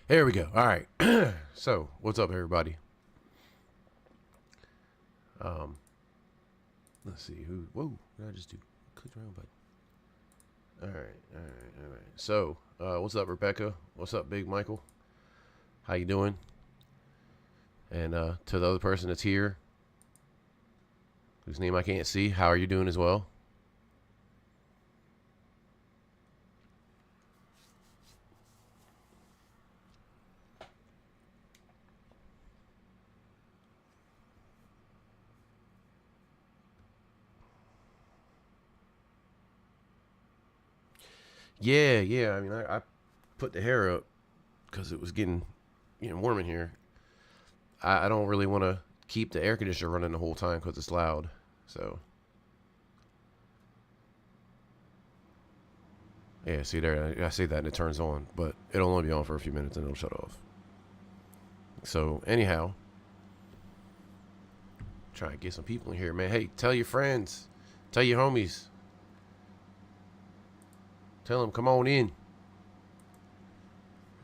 There we go. All right. So, what's up, everybody? Um, let's see who. Whoa! What did I just do? Click the wrong button. All right, all right, all right. So, what's up, Rebecca? What's up, Big Michael? How you doing? And to the other person that's here, whose name I can't see, how are you doing as well? Yeah, yeah. I mean, I put the hair up because it was getting, warm in here. I don't really want to keep the air conditioner running the whole time because it's loud. So, yeah, see there, I say that and it turns on, but it'll only be on for a few minutes and it'll shut off. So, anyhow, try to get some people in here, man. Hey, tell your friends, tell your homies, tell them come on in.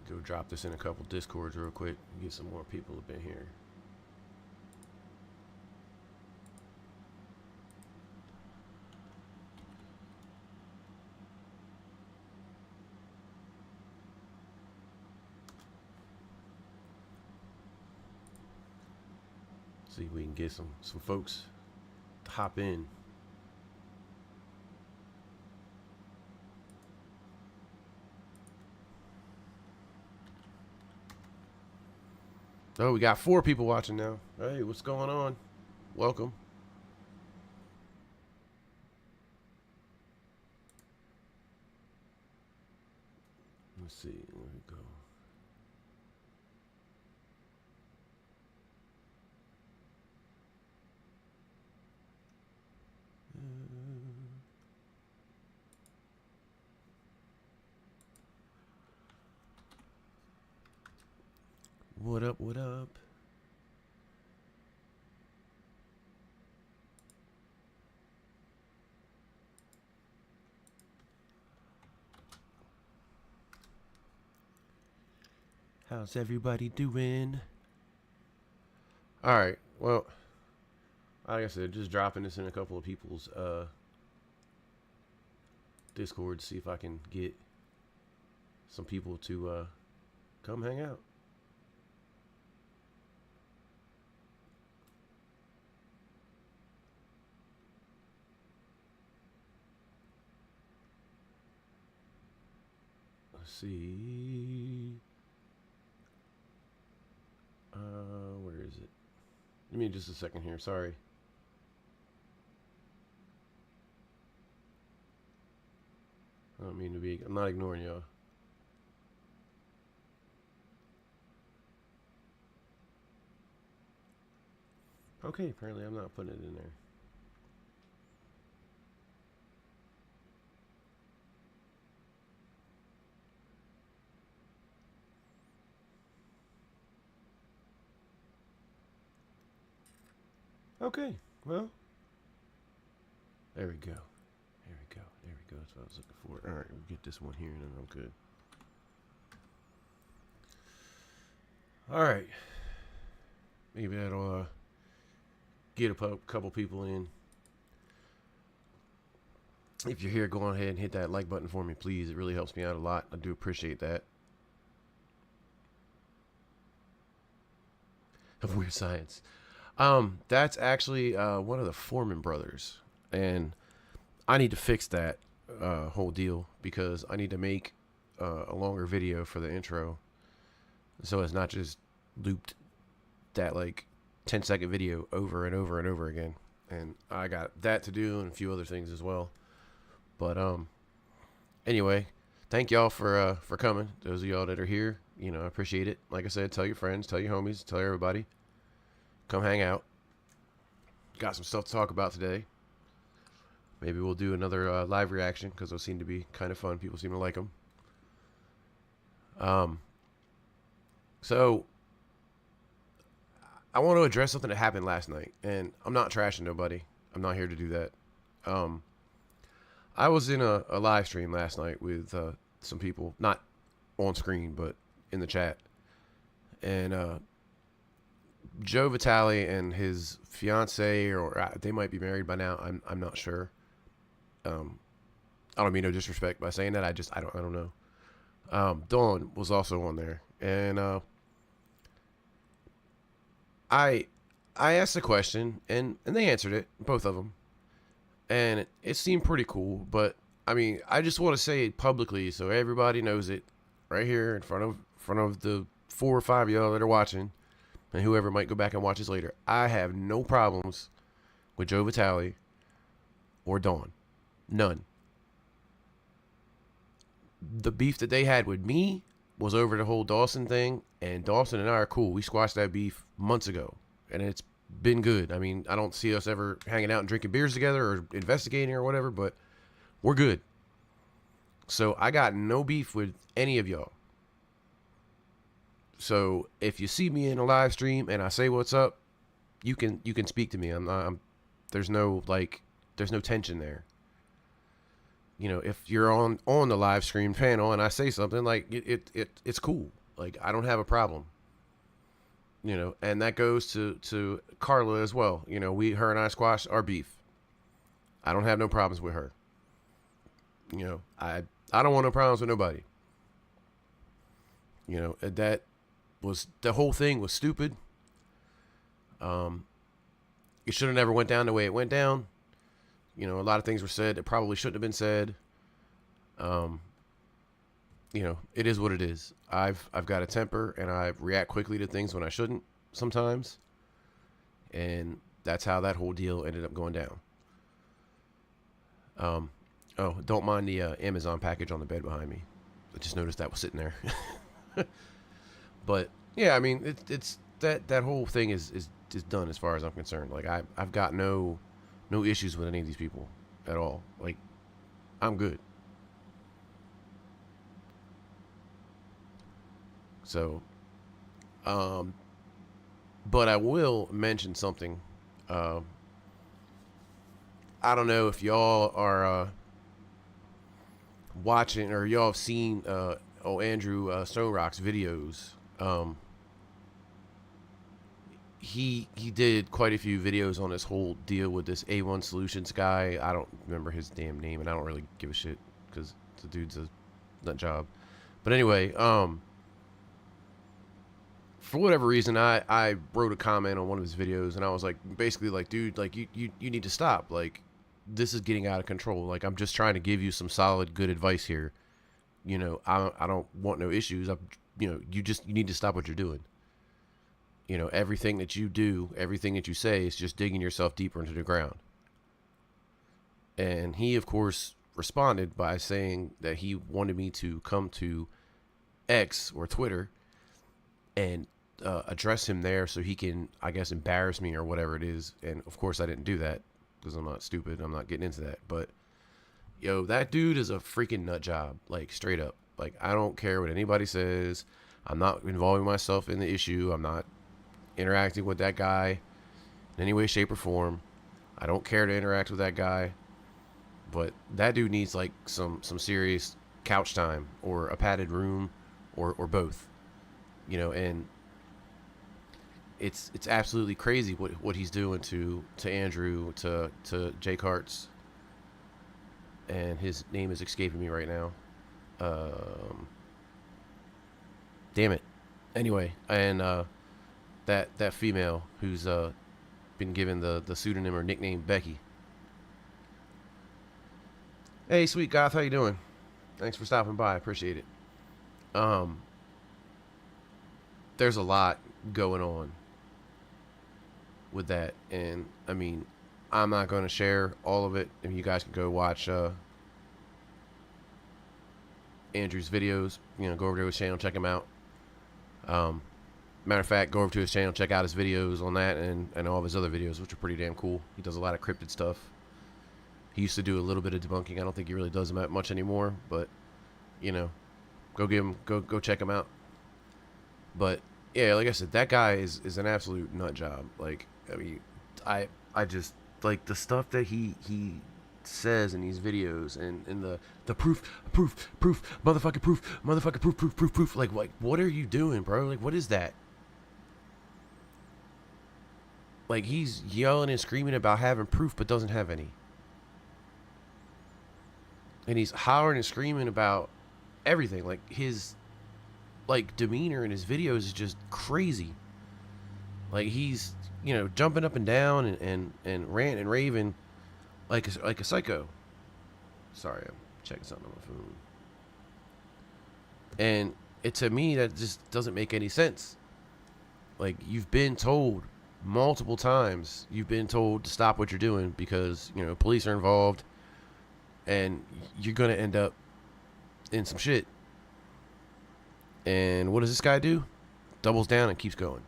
Go drop this in a couple discords real quick. Get some more people up in here. See if we can get some folks to hop in. Oh, we got 4 people watching now. Hey, what's going on? Welcome. Let's see. Where we go? What up? What up? How's everybody doing? All right. Well, like I said, just dropping this in a couple of people's Discord. See if I can get some people to come hang out. Let's see. Where is it? Give me just a second here. Sorry. I don't mean to be. I'm not ignoring y'all. Okay, apparently I'm not putting it in there. Okay, well, there we go. There we go. There we go. That's what I was looking for. All right, we'll get this one here and then I'm good. All right. Maybe that'll get a couple people in. If you're here, go ahead and hit that like button for me, please. It really helps me out a lot. I do appreciate that. Of Weird Science. That's actually one of the Foreman brothers, and I need to fix that whole deal because I need to make a longer video for the intro, so it's not just looped that like 10-second video over and over and over again. And I got that to do and a few other things as well. But anyway, thank y'all for coming. Those of y'all that are here, I appreciate it. Like I said, tell your friends, tell your homies, tell everybody. Come hang out. Got some stuff to talk about today. Maybe we'll do another live reaction because those seem to be kind of fun. People seem to like them. So I want to address something that happened last night, and I'm not trashing nobody. I'm not here to do that. I was in a live stream last night with some people, not on screen, but in the chat. And Joe Vitale and his fiance, or they might be married by now. I'm not sure. I don't mean no disrespect by saying that. I don't know. Dawn was also on there, and I I asked a question, and they answered it, both of them, and it seemed pretty cool. But I mean, I just want to say it publicly so everybody knows it, right here in front of the 4 or 5 of y'all that are watching, and whoever might go back and watch this later. I have no problems with Joe Vitale or Dawn, none. The beef that they had with me was over the whole Dawson thing, and Dawson and I are cool. We squashed that beef months ago, and it's been good. I mean, I don't see us ever hanging out and drinking beers together or investigating or whatever, but we're good. So I got no beef with any of y'all. So if you see me in a live stream and I say what's up, you can speak to me. There's no tension there. You know, if you're on the live stream panel and I say something, like it's cool. Like, I don't have a problem. You know, and that goes to Carla as well. You know, her and I squashed our beef. I don't have no problems with her. You know, I don't want no problems with nobody. You know, the whole thing was stupid. It should have never went down the way it went down. You know, a lot of things were said that probably shouldn't have been said. You know, it is what it is. I've got a temper, and I react quickly to things when I shouldn't sometimes. And that's how that whole deal ended up going down. Oh, don't mind the Amazon package on the bed behind me. I just noticed that was sitting there. But yeah, I mean, it's that whole thing is done as far as I'm concerned. Like, I've got no issues with any of these people at all. Like, I'm good. So, but I will mention something. I don't know if y'all are watching, or y'all have seen Andrew Stone Rock's videos. He did quite a few videos on this whole deal with this A1 Solutions guy. I don't remember his damn name, and I don't really give a shit because the dude's a nut job. But anyway, for whatever reason, I wrote a comment on one of his videos, and I was like, basically like, dude, like, you need to stop. Like, this is getting out of control. Like, I'm just trying to give you some solid, good advice here. You know, I don't want no issues. You need to stop what you're doing. You know, everything that you do, everything that you say is just digging yourself deeper into the ground. And he, of course, responded by saying that he wanted me to come to X, or Twitter, and address him there so he can, I guess, embarrass me or whatever it is. And of course I didn't do that because I'm not stupid. I'm not getting into that. But yo, that dude is a freaking nut job. Like, straight up. Like, I don't care what anybody says. I'm not involving myself in the issue. I'm not interacting with that guy in any way, shape, or form. I don't care to interact with that guy. But that dude needs like some serious couch time, or a padded room, or both. You know, and it's absolutely crazy what he's doing to Andrew, to Jake Hartz, and his name is escaping me right now. Damn it. Anyway, and that female who's been given the pseudonym or nickname Becky. Hey, sweet goth, how you doing? Thanks for stopping by. I appreciate it. There's a lot going on with that, and I mean, I'm not going to share all of it. If you guys can go watch Andrew's videos, you know, go over to his channel, check him out. Matter of fact, go over to his channel, check out his videos on that, and all of his other videos, which are pretty damn cool. He does a lot of cryptid stuff. He used to do a little bit of debunking. I don't think he really does that much anymore, but you know, go check him out. But yeah, like I said, that guy is an absolute nut job. Like, I mean, I just like the stuff that he says in these videos, and the proof, motherfucking proof. Like, what are you doing, bro? Like, what is that? Like, he's yelling and screaming about having proof, but doesn't have any. And he's hollering and screaming about everything. Like, his, like, demeanor in his videos is just crazy. Like, he's, you know, jumping up and down and ranting and raving like a psycho. Sorry, I'm checking something on my phone. And to me, that just doesn't make any sense. Like, you've been told multiple times, you've been told to stop what you're doing because, you know, police are involved and you're going to end up in some shit. And what does this guy do? Doubles down and keeps going.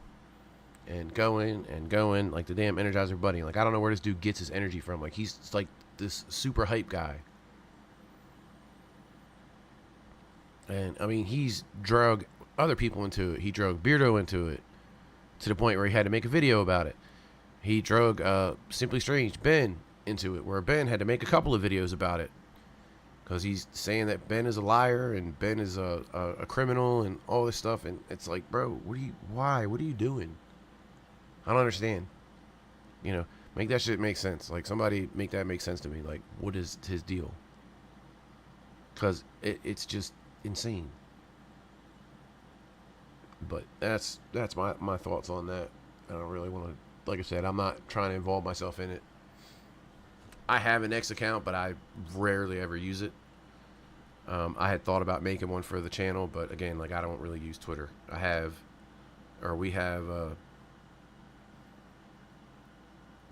And going and going like the damn Energizer Bunny. Like, I don't know where this dude gets his energy from. Like, he's like this super hype guy. And, I mean, he's drug other people into it. He drug Beardo into it to the point where he had to make a video about it. He drug Simply Strange, Ben, into it, where Ben had to make a couple of videos about it. Because he's saying that Ben is a liar and Ben is a criminal and all this stuff. And it's like, bro, why? What are you doing? I don't understand. You know, make that shit make sense. Like, somebody make that make sense to me. Like, what is his deal? Because it's just insane. But that's my thoughts on that. I don't really want to, like I said, I'm not trying to involve myself in it. I have an X account, but I rarely ever use it. I had thought about making one for the channel, but again, like, I don't really use Twitter. We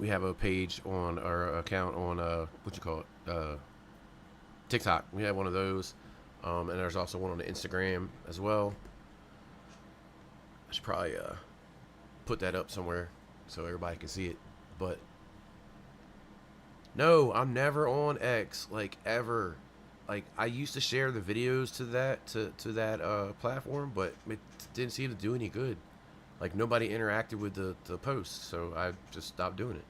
have a page on our account on TikTok. We have one of those, and there's also one on the Instagram as well. I should probably put that up somewhere so everybody can see it. But no, I'm never on X, like, ever. Like, I used to share the videos to that platform, but it didn't seem to do any good. Like, nobody interacted with the posts, so I just stopped doing it.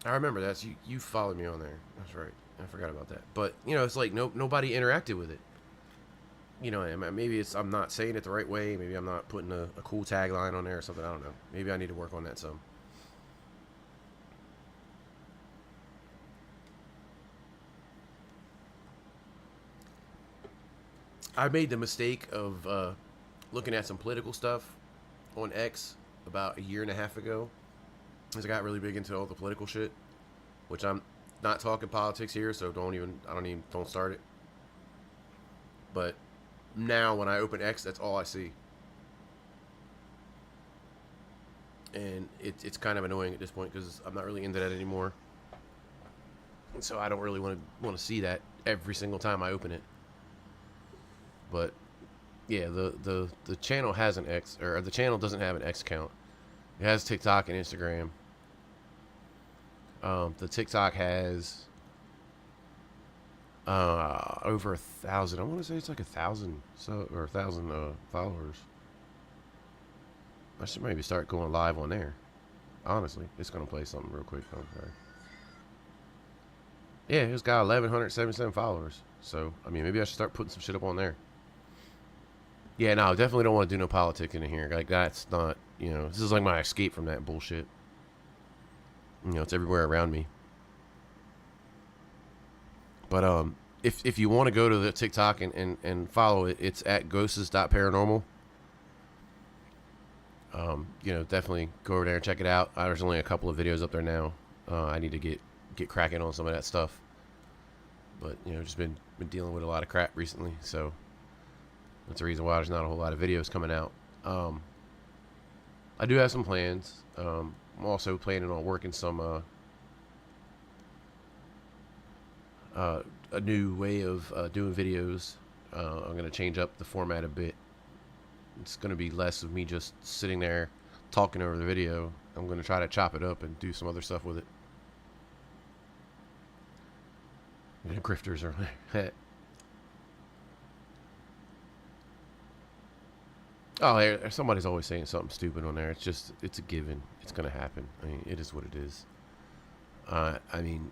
I remember that. You followed me on there. That's right. I forgot about that. But, you know, it's like nobody interacted with it. You know, maybe I'm not saying it the right way. Maybe I'm not putting a cool tagline on there or something. I don't know. Maybe I need to work on that some. I made the mistake of looking at some political stuff on X about a year and a half ago, because I got really big into all the political shit, which I'm not talking politics here, so don't start it. But now when I open X, that's all I see, and it's kind of annoying at this point because I'm not really into that anymore, and so I don't really want to see that every single time I open it. But yeah, the channel has an X, or the channel doesn't have an X account. It has TikTok and Instagram. The TikTok has over 1,000. I want to say it's like 1,000 or 1,000 followers. I should maybe start going live on there. Honestly, it's gonna play something real quick. Oh, sorry. Yeah, it's got 1,177 followers. So I mean, maybe I should start putting some shit up on there. Yeah, no, I definitely don't want to do no politics in here. Like, that's not, you know, this is like my escape from that bullshit. You know, it's everywhere around me. But if you want to go to the TikTok and follow it, it's at ghosts.paranormal. You know, definitely go over there and check it out. There's only a couple of videos up there now. I need to get cracking on some of that stuff. But, you know, just been dealing with a lot of crap recently, so that's the reason why there's not a whole lot of videos coming out. I do have some plans. I'm also planning on working some a new way of doing videos. I'm going to change up the format a bit. It's going to be less of me just sitting there talking over the video. I'm going to try to chop it up and do some other stuff with it. The grifters are there. Oh, somebody's always saying something stupid on there. It's a given. It's going to happen. I mean, it is what it is. I mean,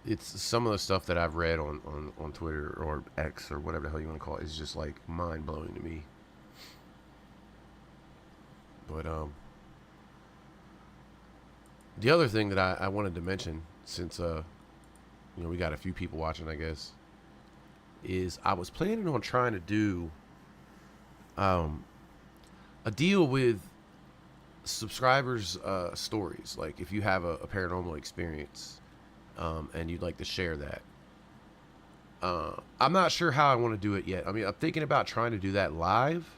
it's some of the stuff that I've read on Twitter or X or whatever the hell you want to call it is just like mind blowing to me. But The other thing that I wanted to mention, since we got a few people watching, I guess, is I was planning on trying to do um a deal with subscribers stories. Like if you have a paranormal experience and you'd like to share that. I'm not sure how I want to do it yet. I mean, I'm thinking about trying to do that live,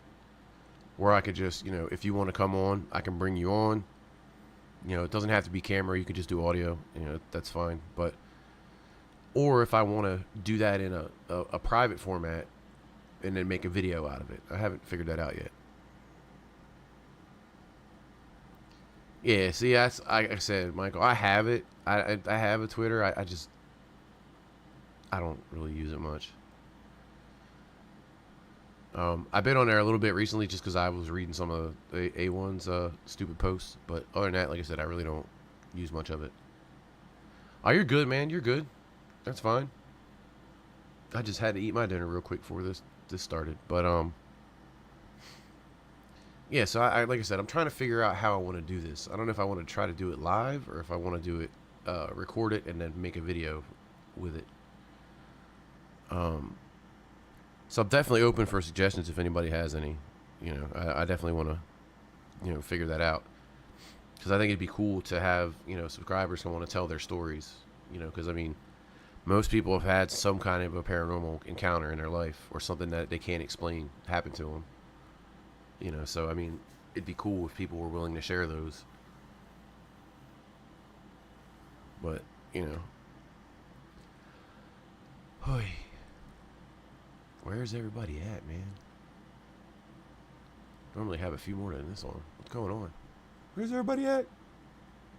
where I could just, if you want to come on, I can bring you on. It doesn't have to be camera. You could just do audio. That's fine. But or if I want to do that in a private format and then make a video out of it. I haven't figured that out yet. Yeah, see, that's like I said, Michael. I have it. I have a Twitter. I just I don't really use it much. I've been on there a little bit recently just because I was reading some of A1's stupid posts. But other than that, like I said, I really don't use much of it. Oh, you're good, man. You're good. That's fine. I just had to eat my dinner real quick before this started. But yeah. So I like I said, I'm trying to figure out how I want to do this. I don't know if I want to try to do it live or if I want to do it, record it and then make a video with it. So I'm definitely open for suggestions if anybody has any. I definitely want to, figure that out because I think it'd be cool to have subscribers who want to tell their stories. Because I mean, most people have had some kind of a paranormal encounter in their life or something that they can't explain happened to them. So I mean, it'd be cool if people were willing to share those. But Hoy. Where's everybody at, man? Normally have a few more than this on. What's going on? Where's everybody at?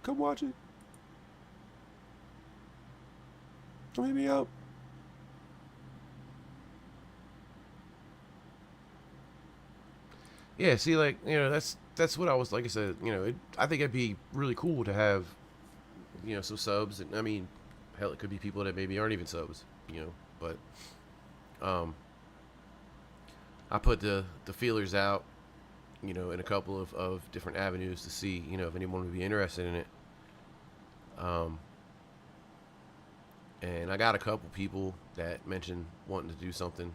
Come watch it. Come hit me up. Yeah, see, like, that's what I was, like I said, I think it'd be really cool to have, some subs. And I mean, hell, it could be people that maybe aren't even subs, but, I put the feelers out, in a couple of different avenues to see, if anyone would be interested in it. And I got a couple people that mentioned wanting to do something,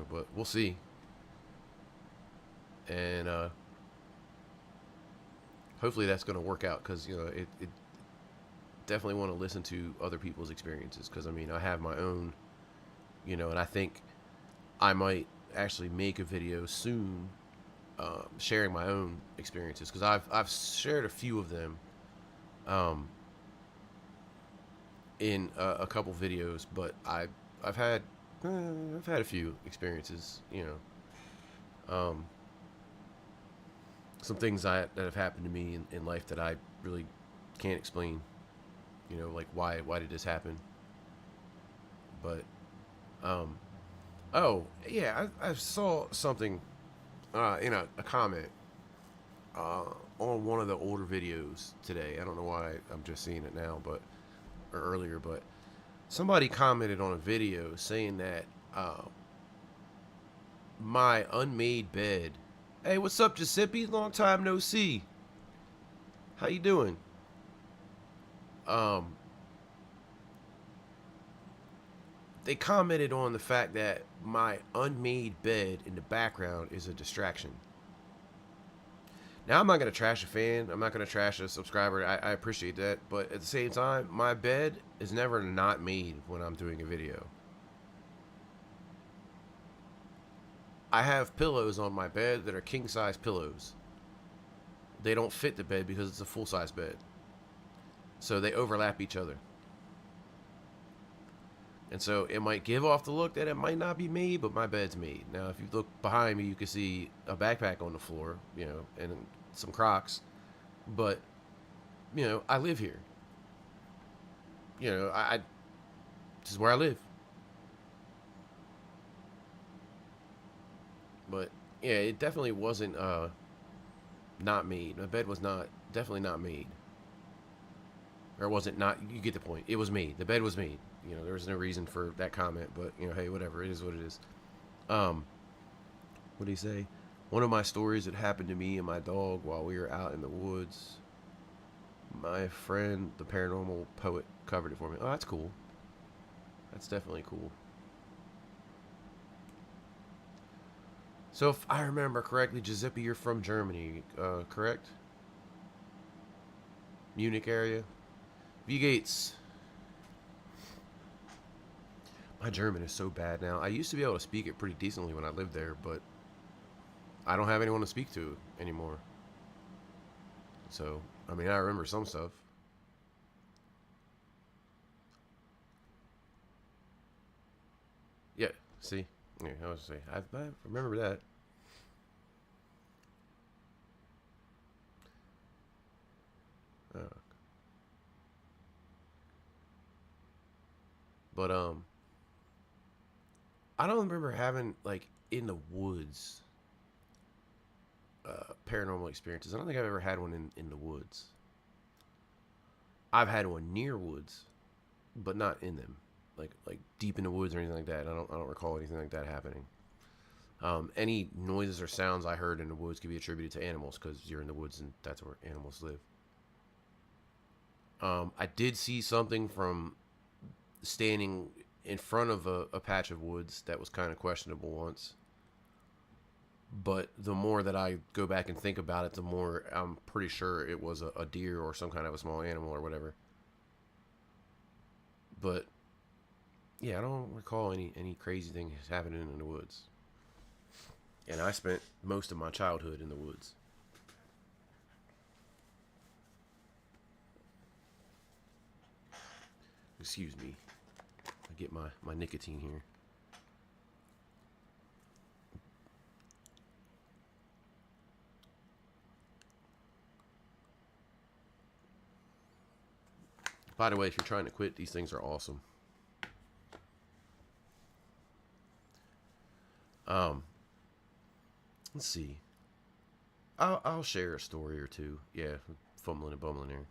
but we'll see. And hopefully that's going to work out because, it definitely want to listen to other people's experiences because, I mean, I have my own, and I think I might actually make a video soon sharing my own experiences because I've shared a few of them in a couple videos, but I've had a few experiences, some things that have happened to me in life that I really can't explain, like why did this happen? But oh yeah, I saw something in a comment on one of the older videos today. I don't know why I'm just seeing it now, but or earlier, but somebody commented on a video saying that my unmade bed. Hey, what's up, Giuseppe? Long time no see. How you doing? They commented on the fact that my unmade bed in the background is a distraction. Now, I'm not going to trash a fan. I'm not going to trash a subscriber. I appreciate that. But at the same time, my bed is never not made when I'm doing a video. I have pillows on my bed that are king-size pillows. They don't fit the bed because it's a full-size bed. So they overlap each other. And so it might give off the look that it might not be made, but my bed's made. Now, if you look behind me, you can see a backpack on the floor, and some Crocs. But, I live here. This is where I live. But, yeah, it definitely wasn't not made. My bed was definitely not made. Or was it not? You get the point. It was made. The bed was made. There was no reason for that comment, but, hey, whatever. It is what it is. What did he say? One of my stories that happened to me and my dog while we were out in the woods. My friend, the paranormal poet, covered it for me. Oh, that's cool. That's definitely cool. So if I remember correctly, Giuseppe, you're from Germany, correct? Munich area. V Gates. My German is so bad now. I used to be able to speak it pretty decently when I lived there, but I don't have anyone to speak to anymore. So, I mean, I remember some stuff. Yeah, see? Yeah, I was say I remember that. Uh, but I don't remember having like in the woods paranormal experiences. I don't think I've ever had one in the woods. I've had one near woods, but not in them. Like deep in the woods or anything like that. I don't recall anything like that happening. Any noises or sounds I heard in the woods could be attributed to animals because you're in the woods and that's where animals live. I did see something from standing in front of a patch of woods that was kind of questionable once. But the more that I go back and think about it, the more I'm pretty sure it was a deer or some kind of a small animal or whatever. But yeah, I don't recall any crazy things happening in the woods. And I spent most of my childhood in the woods. Excuse me. I get my nicotine here. By the way, if you're trying to quit, these things are awesome. Um, let's see. I'll share a story or two. Yeah, fumbling and bumbling here.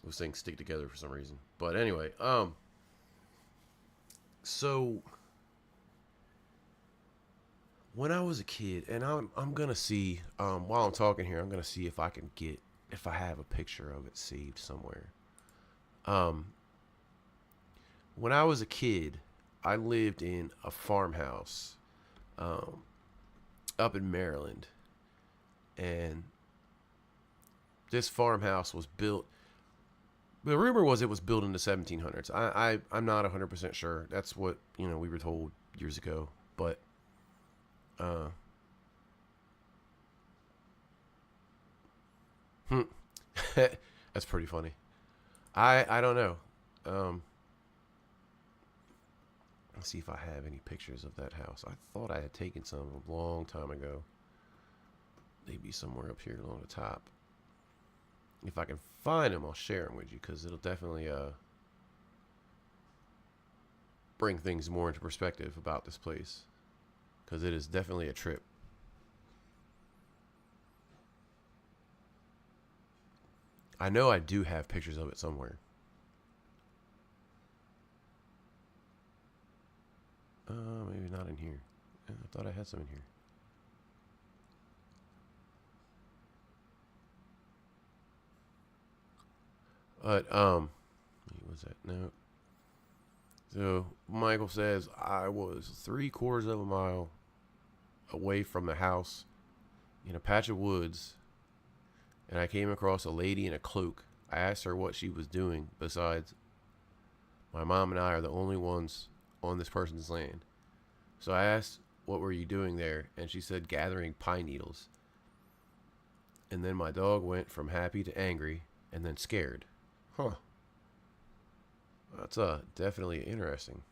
Those things stick together for some reason. But anyway, so when I was a kid, and I'm gonna see while I'm talking here, I'm gonna see if I can get if I have a picture of it saved somewhere. Um, when I was a kid, I lived in a farmhouse um, up in Maryland, and this farmhouse was built. The rumor was it was built in the 1700s. I'm not 100% sure. That's what we were told years ago. But uh, hmm, that's pretty funny. I don't know. Um, let's see if I have any pictures of that house. I thought I had taken some a long time ago. Maybe somewhere up here along the top. If I can find them, I'll share them with you because it'll definitely bring things more into perspective about this place because it is definitely a trip. I know I do have pictures of it somewhere. Maybe not in here. I thought I had some in here. But what's that? No. So Michael says I was 3/4 of a mile away from the house in a patch of woods, and I came across a lady in a cloak. I asked her what she was doing. Besides, my mom and I are the only ones on this person's land. So I asked, "What were you doing there?" And she said, "Gathering pine needles." And then my dog went from happy to angry, and then scared. Huh. That's definitely interesting.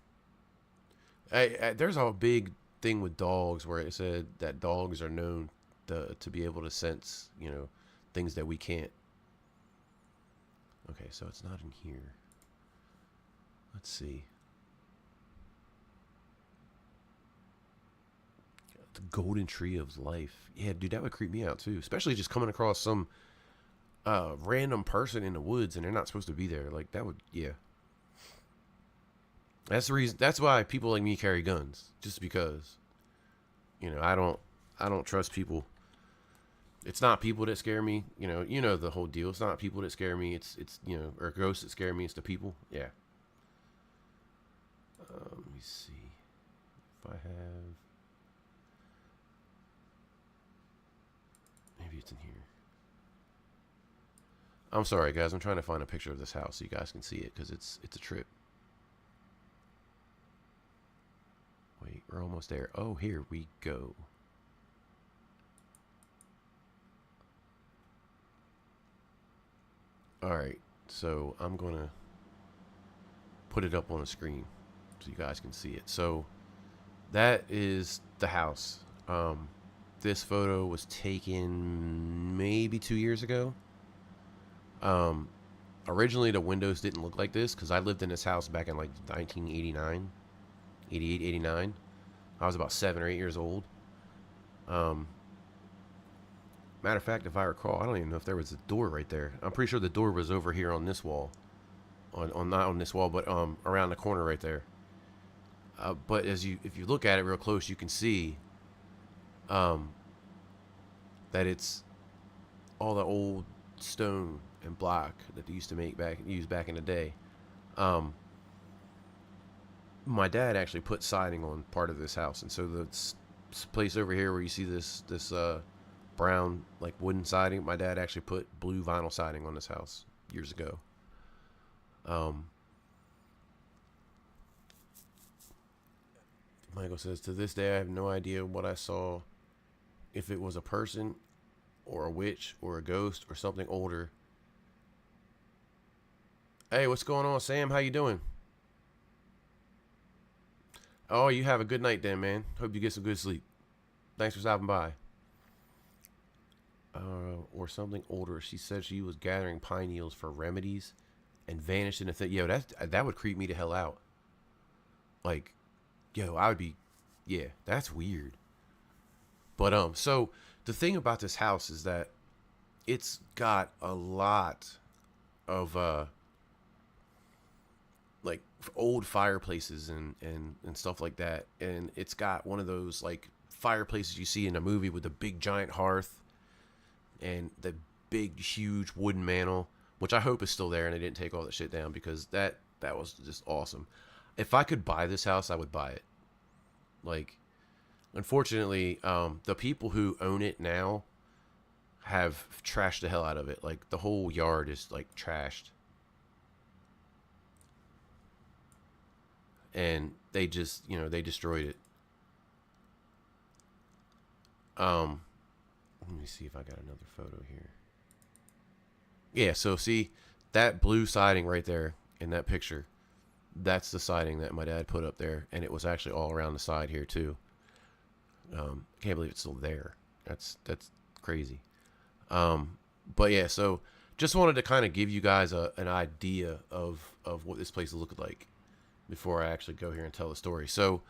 There's a big thing with dogs where it said that dogs are known to be able to sense, things that we can't. Okay, so it's not in here. Let's see. The golden tree of life. Yeah, dude, that would creep me out too. Especially just coming across some random person in the woods and they're not supposed to be there. Like that would, yeah. That's the reason. That's why people like me carry guns. Just because, I don't trust people It's not people that scare me. You know the whole deal. It's not people that scare me. It's or ghosts that scare me. It's the people. Yeah. Let me see if I have. Maybe it's in here. I'm sorry, guys. I'm trying to find a picture of this house so you guys can see it because it's a trip. Wait, we're almost there. Oh, here we go. All right, so I'm gonna put it up on the screen so you guys can see it. So that is the house. This photo was taken maybe 2 years ago. Um, Originally the windows didn't look like this because I lived in this house back in like 1989, 88, 89. I was about 7 or 8 years old. Um, Matter of fact, if I recall, I don't even know if there was a door right there. I'm pretty sure the door was over here on this wall, on not on this wall, but around the corner right there. But if you look at it real close, you can see um, that it's all the old stone and block that they used to use back in the day. Um, my dad actually put siding on part of this house, and so the place over here where you see this brown like wooden siding, my dad actually put blue vinyl siding on this house years ago. Michael says, to this day I have no idea what I saw, if it was a person or a witch or a ghost or something older. Hey, what's going on, Sam? How you doing? Oh, you have a good night then, man. Hope you get some good sleep. Thanks for stopping by. Or something older. She said she was gathering pine needles for remedies and vanished in a thing. Yo, that would creep me the hell out. Like, yo, I would be, yeah, that's weird. But so the thing about this house is that it's got a lot of like old fireplaces and stuff like that, and it's got one of those like fireplaces you see in a movie with the big giant hearth and the big huge wooden mantle, which I hope is still there and they didn't take all that shit down because that was just awesome. If I could buy this house, I would buy it. Like, unfortunately, the people who own it now have trashed the hell out of it. Like, the whole yard is like trashed, and they just they destroyed it. Let me see if I got another photo here. Yeah, so see that blue siding right there in that picture, that's the siding that my dad put up there, and it was actually all around the side here too. Can't believe it's still there. That's crazy. But yeah, so just wanted to kind of give you guys an idea of what this place looked like before I actually go here and tell the story. So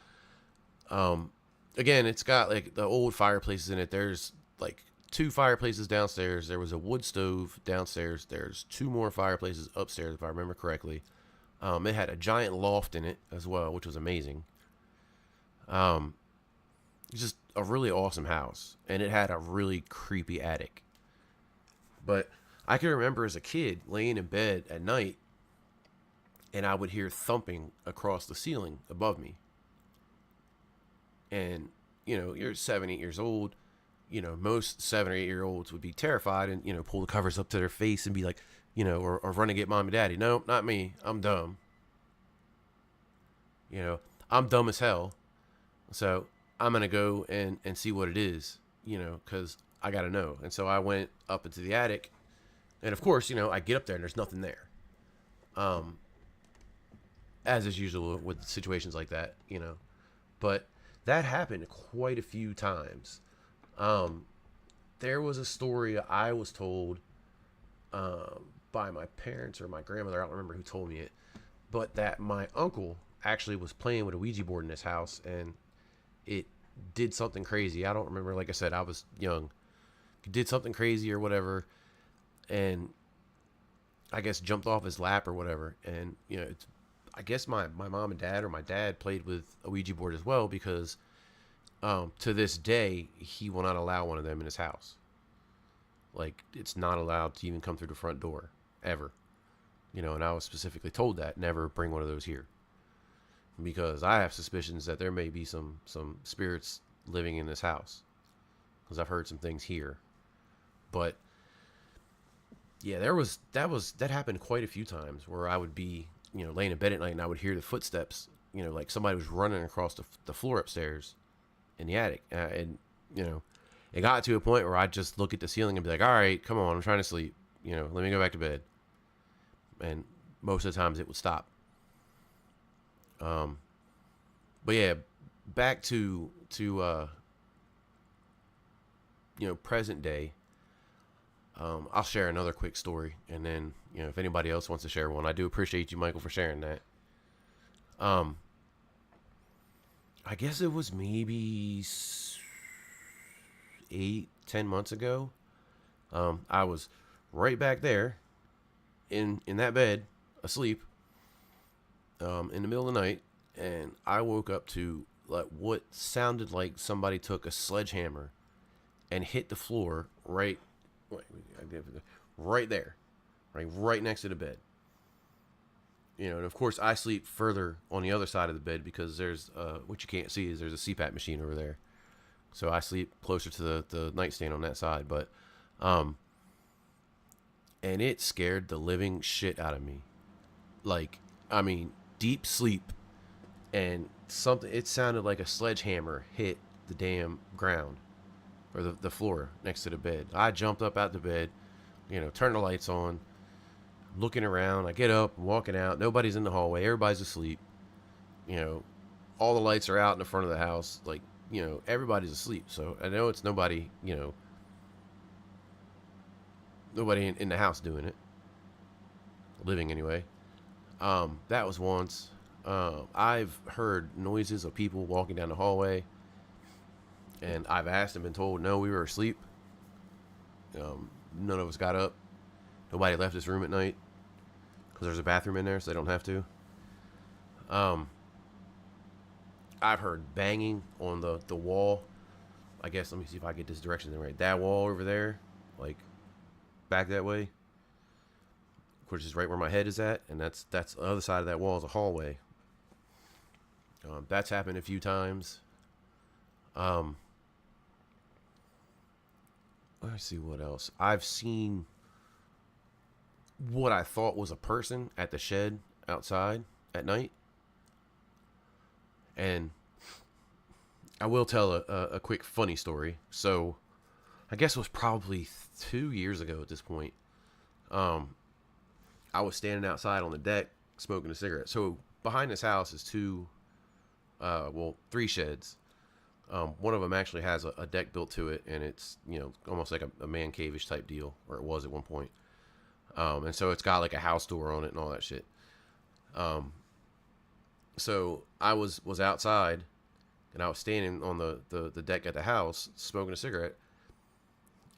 again, it's got like the old fireplaces in it. There's like 2 fireplaces downstairs. There was a wood stove downstairs. There's 2 more fireplaces upstairs, if I remember correctly. It had a giant loft in it as well, which was amazing. It's just a really awesome house, and it had a really creepy attic. But I can remember as a kid laying in bed at night, and I would hear thumping across the ceiling above me. And you're 7, 8 years old. Most 7 or 8 year olds would be terrified and pull the covers up to their face and be like, or run and get mom and daddy. No, not me. I'm dumb. I'm dumb as hell. So I'm gonna go and see what it is. Because I gotta know. And so I went up into the attic, and of course, I get up there and there's nothing there. As is usual with situations like that. But that happened quite a few times. There was a story I was told by my parents or my grandmother. I don't remember who told me it, but that my uncle actually was playing with a Ouija board in his house, and it did something crazy. I don't remember. Like I said, I was young. It did something crazy or whatever, and I guess jumped off his lap or whatever. And I guess my mom and dad, or my dad, played with a Ouija board as well, because to this day he will not allow one of them in his house. Like, it's not allowed to even come through the front door ever. And I was specifically told that never bring one of those here, because I have suspicions that there may be some spirits living in this house, because I've heard some things here. But yeah, that happened quite a few times where I would be, laying in bed at night, and I would hear the footsteps, like somebody was running across the floor upstairs in the attic. And it got to a point where I'd just look at the ceiling and be like, all right, come on, I'm trying to sleep. Let me go back to bed. And most of the times it would stop. But yeah, back to present day. I'll share another quick story, and then if anybody else wants to share one, I do appreciate you, Michael, for sharing that. I guess it was maybe 8-10 months ago. I was right back there in that bed, asleep, in the middle of the night, and I woke up to like what sounded like somebody took a sledgehammer and hit the floor right there, right next to the bed. And of course I sleep further on the other side of the bed because there's what you can't see is there's a CPAP machine over there. So I sleep closer to the nightstand on that side, but and it scared the living shit out of me. Like, I mean, deep sleep, and it sounded like a sledgehammer hit the damn ground or the floor next to the bed. I jumped up out the bed, turned the lights on, looking around. I get up, walking out. Nobody's in the hallway. Everybody's asleep. All the lights are out in the front of the house. Like, everybody's asleep. So I know it's nobody, nobody in the house doing it. Living anyway. That was once. I've heard noises of people walking down the hallway, and I've asked and been told, no, we were asleep. None of us got up. Nobody left this room at night because there's a bathroom in there, so they don't have to. I've heard banging on the wall. I guess, let me see if I get this direction right. That wall over there, like back that way, which is right where my head is at, and that's the other side of that wall is a hallway. That's happened a few times. Let's see what else. I've seen what I thought was a person at the shed outside at night. And I will tell a quick funny story. So I guess it was probably 2 years ago at this point. I was standing outside on the deck smoking a cigarette. So behind this house is three sheds. One of them actually has a deck built to it, and it's, almost like a man cave-ish type deal, or it was at one point. And so it's got like a house door on it and all that shit. So I was outside, and I was standing on the deck at the house smoking a cigarette,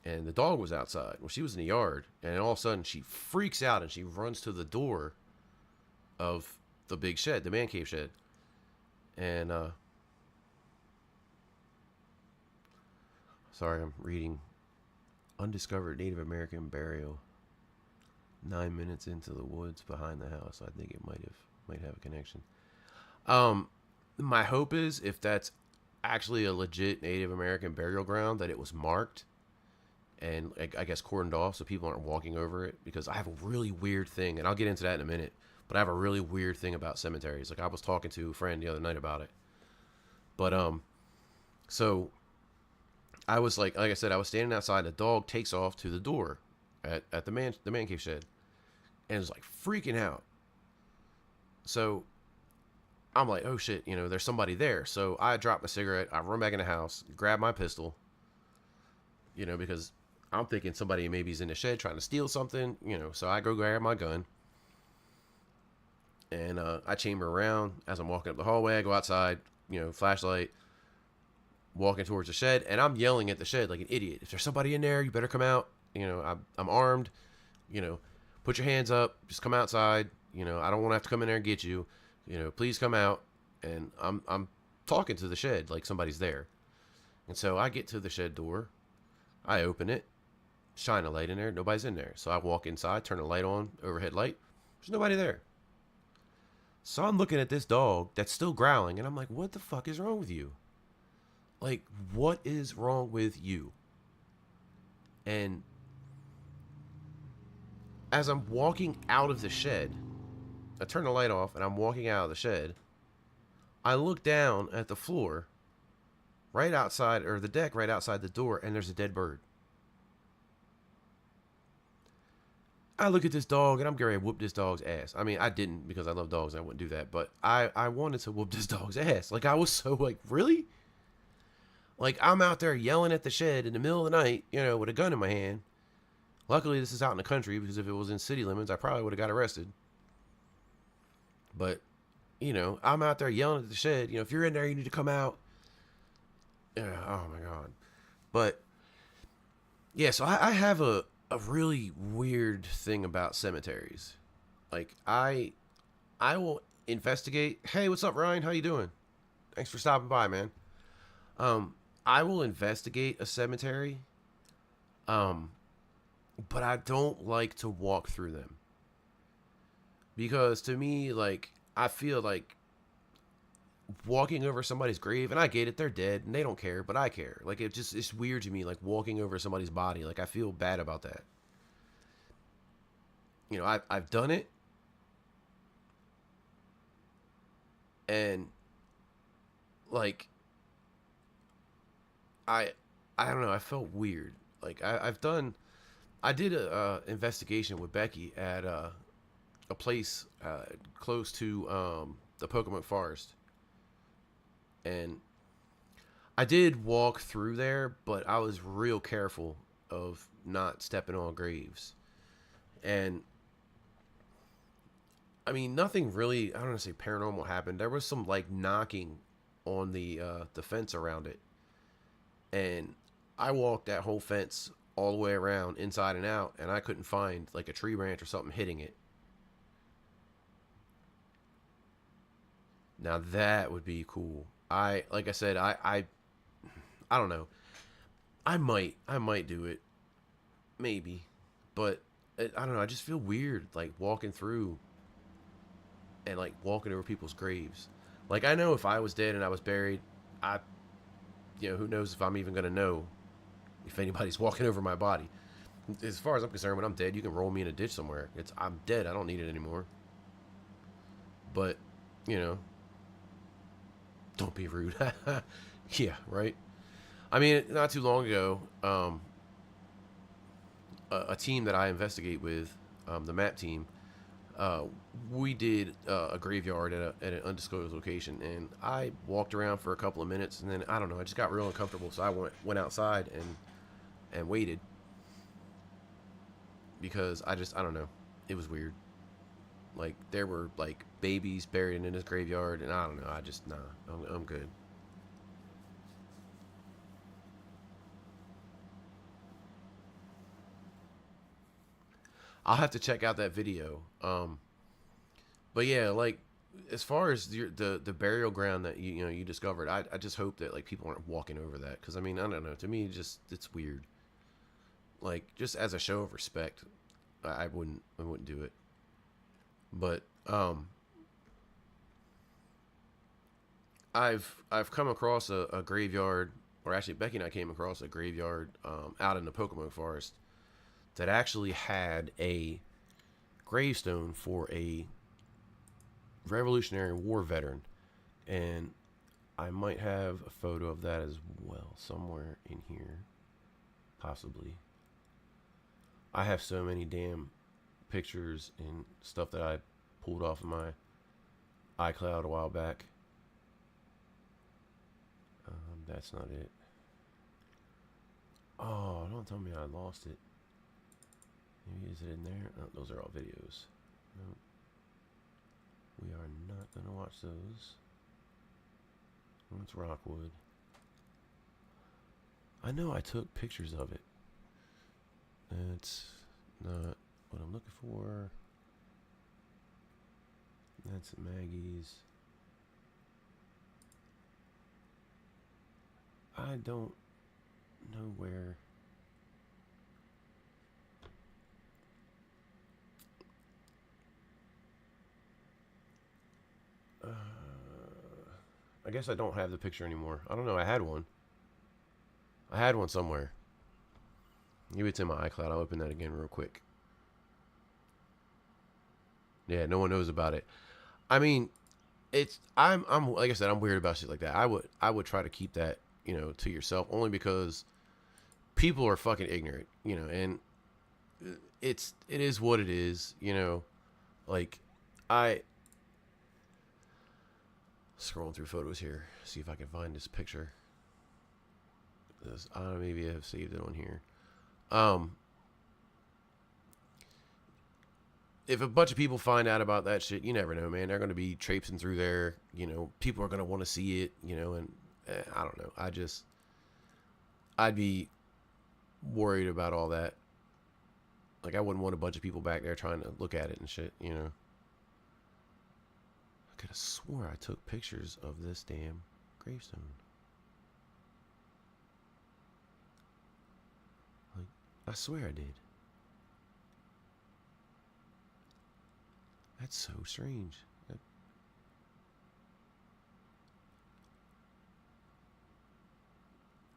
and the dog was outside. Well, she was in the yard, and all of a sudden she freaks out and she runs to the door of the big shed, the man cave shed. And sorry, I'm reading undiscovered Native American burial 9 minutes into the woods behind the house. I think it might have a connection. My hope is, if that's actually a legit Native American burial ground, that it was marked and I guess cordoned off so people aren't walking over it, because I have a really weird thing, and I'll get into that in a minute, but I have a really weird thing about cemeteries. Like, I was talking to a friend the other night about it. But so I was like I said, I was standing outside, the dog takes off to the door at the man cave shed, and is like freaking out. So I'm like, oh shit, there's somebody there. So I drop my cigarette, I run back in the house, grab my pistol, because I'm thinking somebody maybe is in the shed trying to steal something, so I go grab my gun, and I chamber around. As I'm walking up the hallway, I go outside, flashlight, walking towards the shed, and I'm yelling at the shed like an idiot. If there's somebody in there, you better come out. I'm armed, put your hands up, just come outside. I don't want to have to come in there and get you. Please come out. And I'm talking to the shed like somebody's there. And so I get to the shed door. I open it. Shine a light in there. Nobody's in there. So I walk inside, turn the light on, overhead light. There's nobody there. So I'm looking at this dog that's still growling, and I'm like, what the fuck is wrong with you? Like, what is wrong with you? And as I'm walking out of the shed, I turn the light off and I'm walking out of the shed. I look down at the floor right outside, or the deck right outside the door, and there's a dead bird. I look at this dog and I'm getting ready to whoop this dog's ass. I mean, I didn't because I love dogs and I wouldn't do that, but I wanted to whoop this dog's ass. Like, I was so like, really? Like, I'm out there yelling at the shed in the middle of the night, you know, with a gun in my hand. Luckily, this is out in the country, because if it was in city limits, I probably would have got arrested. But, you know, I'm out there yelling at the shed. You know, if you're in there, you need to come out. Yeah, oh my God. But, yeah, so I have a really weird thing about cemeteries. Like, I will investigate. Hey, what's up, Ryan? How you doing? Thanks for stopping by, man. I will investigate a cemetery. But I don't like to walk through them. Because to me, like, I feel like walking over somebody's grave, and I get it, they're dead and they don't care, but I care. Like, it's weird to me, like, walking over somebody's body. Like, I feel bad about that. You know, I've done it, and like, I I don't know, I felt weird. Like, I did a investigation with Becky at a place close to the Pocomoke Forest, and I did walk through there, but I was real careful of not stepping on graves. And I mean, nothing really, I don't want to say paranormal happened. There was some like knocking on the fence around it, and I walked that whole fence all the way around, inside and out, and I couldn't find like a tree branch or something hitting it. Now that would be cool. Like I said, I don't know. I might do it, maybe, but I don't know. I just feel weird like walking through and like walking over people's graves. Like, I know if I was dead and I was buried, I, you know, who knows if I'm even gonna know if anybody's walking over my body. As far as I'm concerned, when I'm dead, you can roll me in a ditch somewhere. I'm dead. I don't need it anymore. But, you know, don't be rude. Yeah, right. I mean, not too long ago, a team that I investigate with, the MAP team, uh, we did a graveyard at an undisclosed location, and I walked around for a couple of minutes, and then I don't know, I just got real uncomfortable, so I went outside and waited, because I don't know, it was weird. Like, there were like babies buried in this graveyard, and I don't know, I just nah, I'm good. I'll have to check out that video. But yeah, like, as far as the burial ground that you know you discovered, I just hope that like people aren't walking over that, because I mean, I don't know, to me just it's weird. Like, just as a show of respect, I wouldn't do it. But I've come across a graveyard, or actually Becky and I came across a graveyard out in the Pocomoke Forest that actually had a gravestone for a Revolutionary War veteran, and I might have a photo of that as well somewhere in here, possibly. I have so many damn pictures and stuff that I pulled off of my iCloud a while back. That's not it. Oh, don't tell me I lost it. Maybe is it in there? Oh, those are all videos. No, we are not gonna watch those. It's Rockwood. I know I took pictures of it. That's not what I'm looking for. That's Maggie's. I don't know where. I guess I don't have the picture anymore. I don't know. I had one. I had one somewhere. Maybe it's in my iCloud. I'll open that again real quick. Yeah, no one knows about it. I mean, I'm like I said, I'm weird about shit like that. I would try to keep that, to yourself, only because people are fucking ignorant, and it is what it is, like I scrolling through photos here, see if I can find this picture. I don't know, maybe I have saved it on here. If a bunch of people find out about that shit, you never know, man. They're going to be traipsing through there. People are going to want to see it, and I don't know. I'd be worried about all that. Like, I wouldn't want a bunch of people back there trying to look at it and shit, I could have swore I took pictures of this damn gravestone. Like, I swear I did. That's so strange.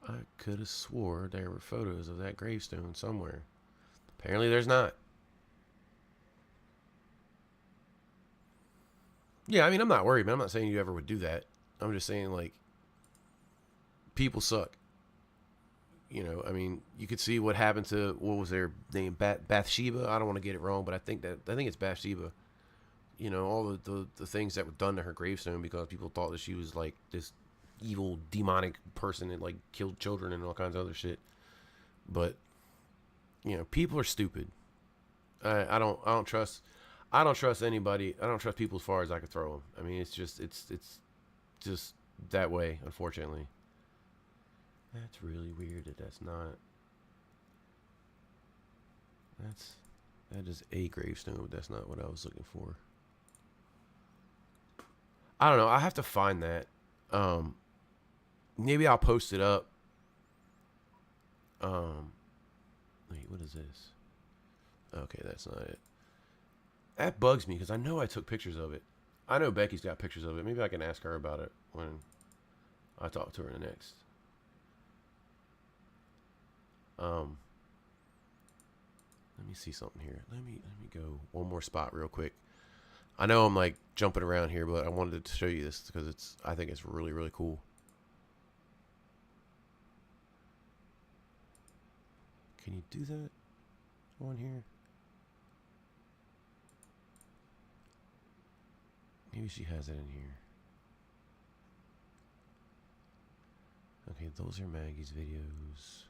I could have swore there were photos of that gravestone somewhere. Apparently there's not. Yeah, I mean, I'm not worried, man. I'm not saying you ever would do that. I'm just saying, like, people suck. I mean, you could see what happened to, what was their name? Bathsheba? I don't want to get it wrong, but I think it's Bathsheba. All the things that were done to her gravestone because people thought that she was like this evil demonic person that like killed children and all kinds of other shit. But people are stupid. I don't trust anybody. I don't trust people as far as I could throw them. I mean, it's just that way, unfortunately. That's really weird that's not. That is a gravestone, but that's not what I was looking for. I don't know. I have to find that. Maybe I'll post it up. Wait, what is this? Okay, that's not it. That bugs me because I know I took pictures of it. I know Becky's got pictures of it. Maybe I can ask her about it when I talk to her next. Let me see something here. Let me go one more spot real quick. I know I'm like jumping around here, but I wanted to show you this because I think it's really, really cool. Can you do that on here? Maybe she has it in here. Okay, those are Maggie's videos.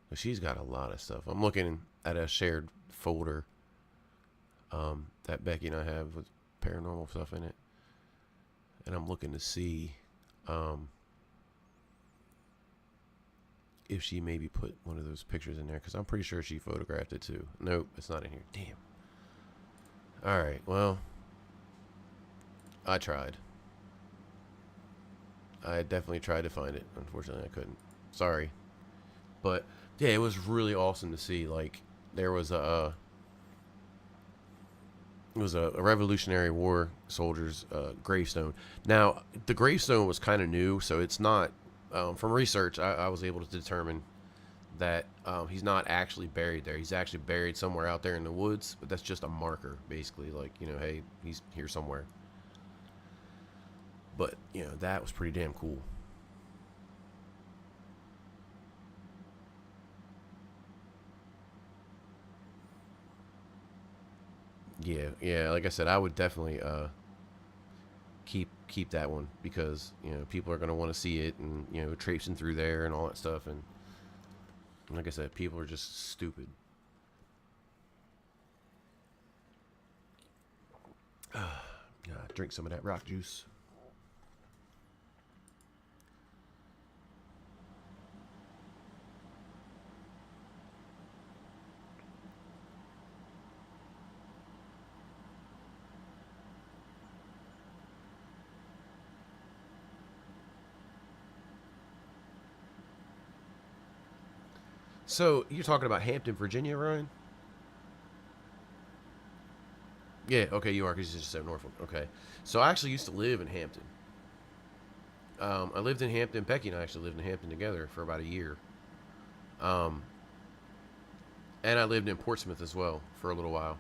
But she's got a lot of stuff. I'm looking at a shared folder that Becky and I have with paranormal stuff in it. And I'm looking to see if she maybe put one of those pictures in there, because I'm pretty sure she photographed it too. Nope, it's not in here. Damn. Alright, well, I tried. I definitely tried to find it. Unfortunately, I couldn't. Sorry. But, yeah, it was really awesome to see. Like, there was a Revolutionary War soldier's gravestone. Now, the gravestone was kind of new, so it's not, from research, I was able to determine that he's not actually buried there. He's actually buried somewhere out there in the woods, but that's just a marker, basically. Like, hey, he's here somewhere. But, that was pretty damn cool. Yeah, like I said, I would definitely keep that one, because people are going to want to see it, and traipsing through there and all that stuff, and like I said, people are just stupid. Drink some of that rock juice. So, you're talking about Hampton, Virginia, Ryan? Yeah, okay, you are because you just said Norfolk. Okay, so I actually used to live in Hampton. I lived in Hampton. Becky and I actually lived in Hampton together for about a year. Um, and I lived in Portsmouth as well for a little while.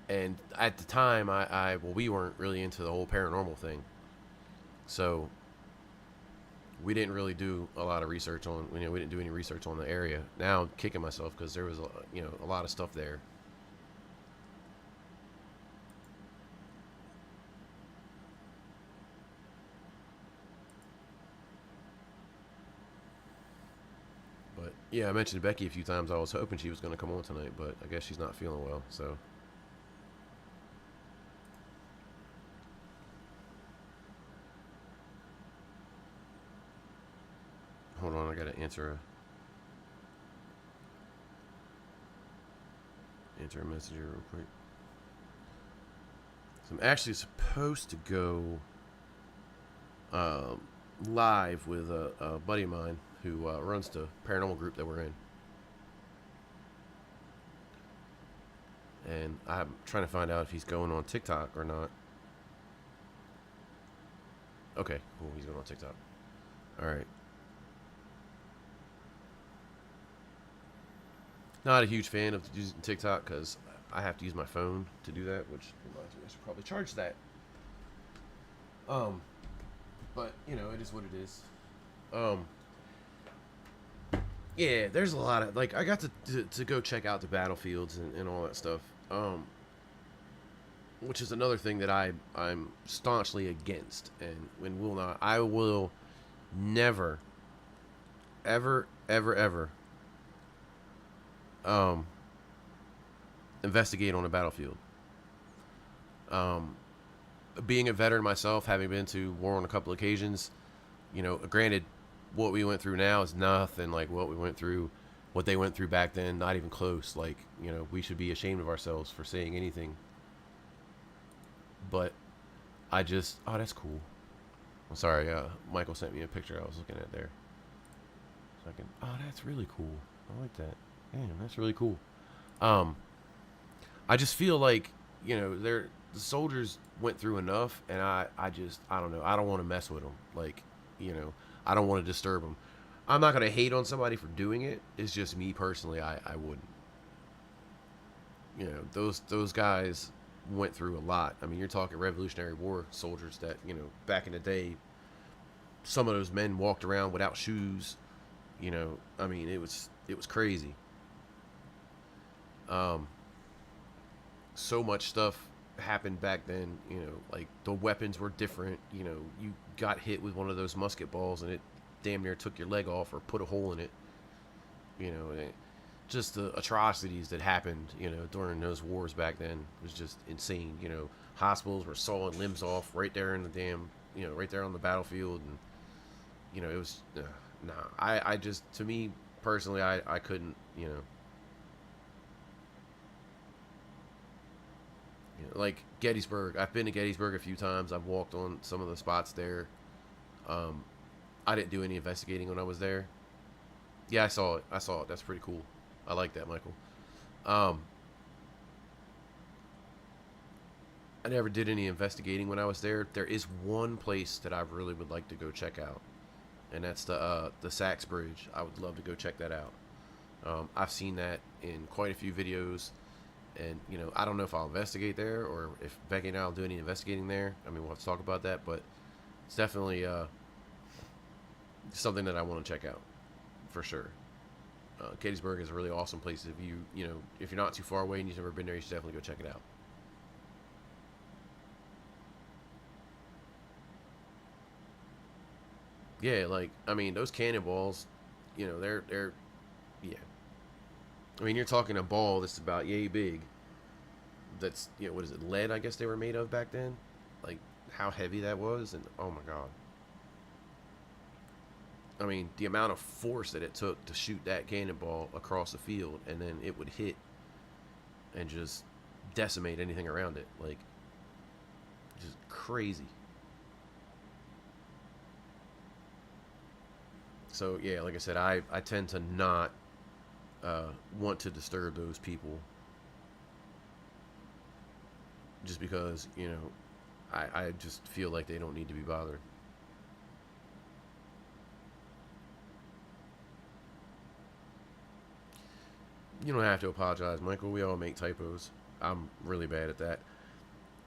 And at the time, well, we weren't really into the whole paranormal thing, so we didn't really do a lot of research on. We didn't do any research on the area. Now I'm kicking myself because there was a lot of stuff there. But yeah, I mentioned to Becky a few times. I was hoping she was going to come on tonight, but I guess she's not feeling well. So hold on, I got to answer a message here real quick. So I'm actually supposed to go um, live with a buddy of mine who runs the paranormal group that we're in, and I'm trying to find out if he's going on TikTok or not. Okay, cool. He's going on TikTok. All right. Not a huge fan of using TikTok because I have to use my phone to do that, which reminds me I should probably charge that. Um, but it is what it is. Um, yeah, there's a lot of like I got to go check out the battlefields and all that stuff. Which is another thing that I'm staunchly against and will not. I will never, ever, ever, ever um, investigate on a battlefield. Um, Being a veteran myself, having been to war on a couple occasions, granted, what we went through now is nothing like what we went through, what they went through back then. Not even close. Like we should be ashamed of ourselves for saying anything. But oh, that's cool. I'm sorry. Michael sent me a picture I was looking at there. So I can. Oh, that's really cool. I like that. Damn, that's really cool. Um, I just feel like the soldiers went through enough, and I don't know. I don't want to mess with them. Like you know, I don't want to disturb them. I'm not gonna hate on somebody for doing it. It's just me personally. I wouldn't. Those guys went through a lot. I mean, you're talking Revolutionary War soldiers that back in the day, some of those men walked around without shoes. I mean, it was crazy. Um, so much stuff happened back then. Like the weapons were different. You got hit with one of those musket balls and it damn near took your leg off or put a hole in it. Just the atrocities that happened. During those wars back then was just insane. Hospitals were sawing limbs off right there in the damn. Right there on the battlefield, and it was nah. I just to me personally, I couldn't. Like Gettysburg. I've been to Gettysburg a few times. I've walked on some of the spots there. Um, I didn't do any investigating when I was there. Yeah, I saw it. I saw it. That's pretty cool. I like that, Michael. Um, I never did any investigating when I was there. There is one place that I really would like to go check out, and that's the Sachs Bridge. I would love to go check that out. I've seen that in quite a few videos, and I don't know if I'll investigate there or if Becky and I will do any investigating there. I mean, we'll have to talk about that, but it's definitely something that I want to check out for sure. Gettysburg is a really awesome place. If you're not too far away and you've never been there, you should definitely go check it out. Yeah, like I mean, those cannonballs, they're yeah. I mean, you're talking a ball that's about yay big. That's what is it? Lead, I guess they were made of back then. Like how heavy that was, and oh my god. I mean, the amount of force that it took to shoot that cannonball across the field, and then it would hit and just decimate anything around it, like just crazy. So yeah, like I said, I tend to not want to disturb those people. just because, you know, I just feel like they don't need to be bothered. You don't have to apologize, Michael. We all make typos. I'm really bad at that.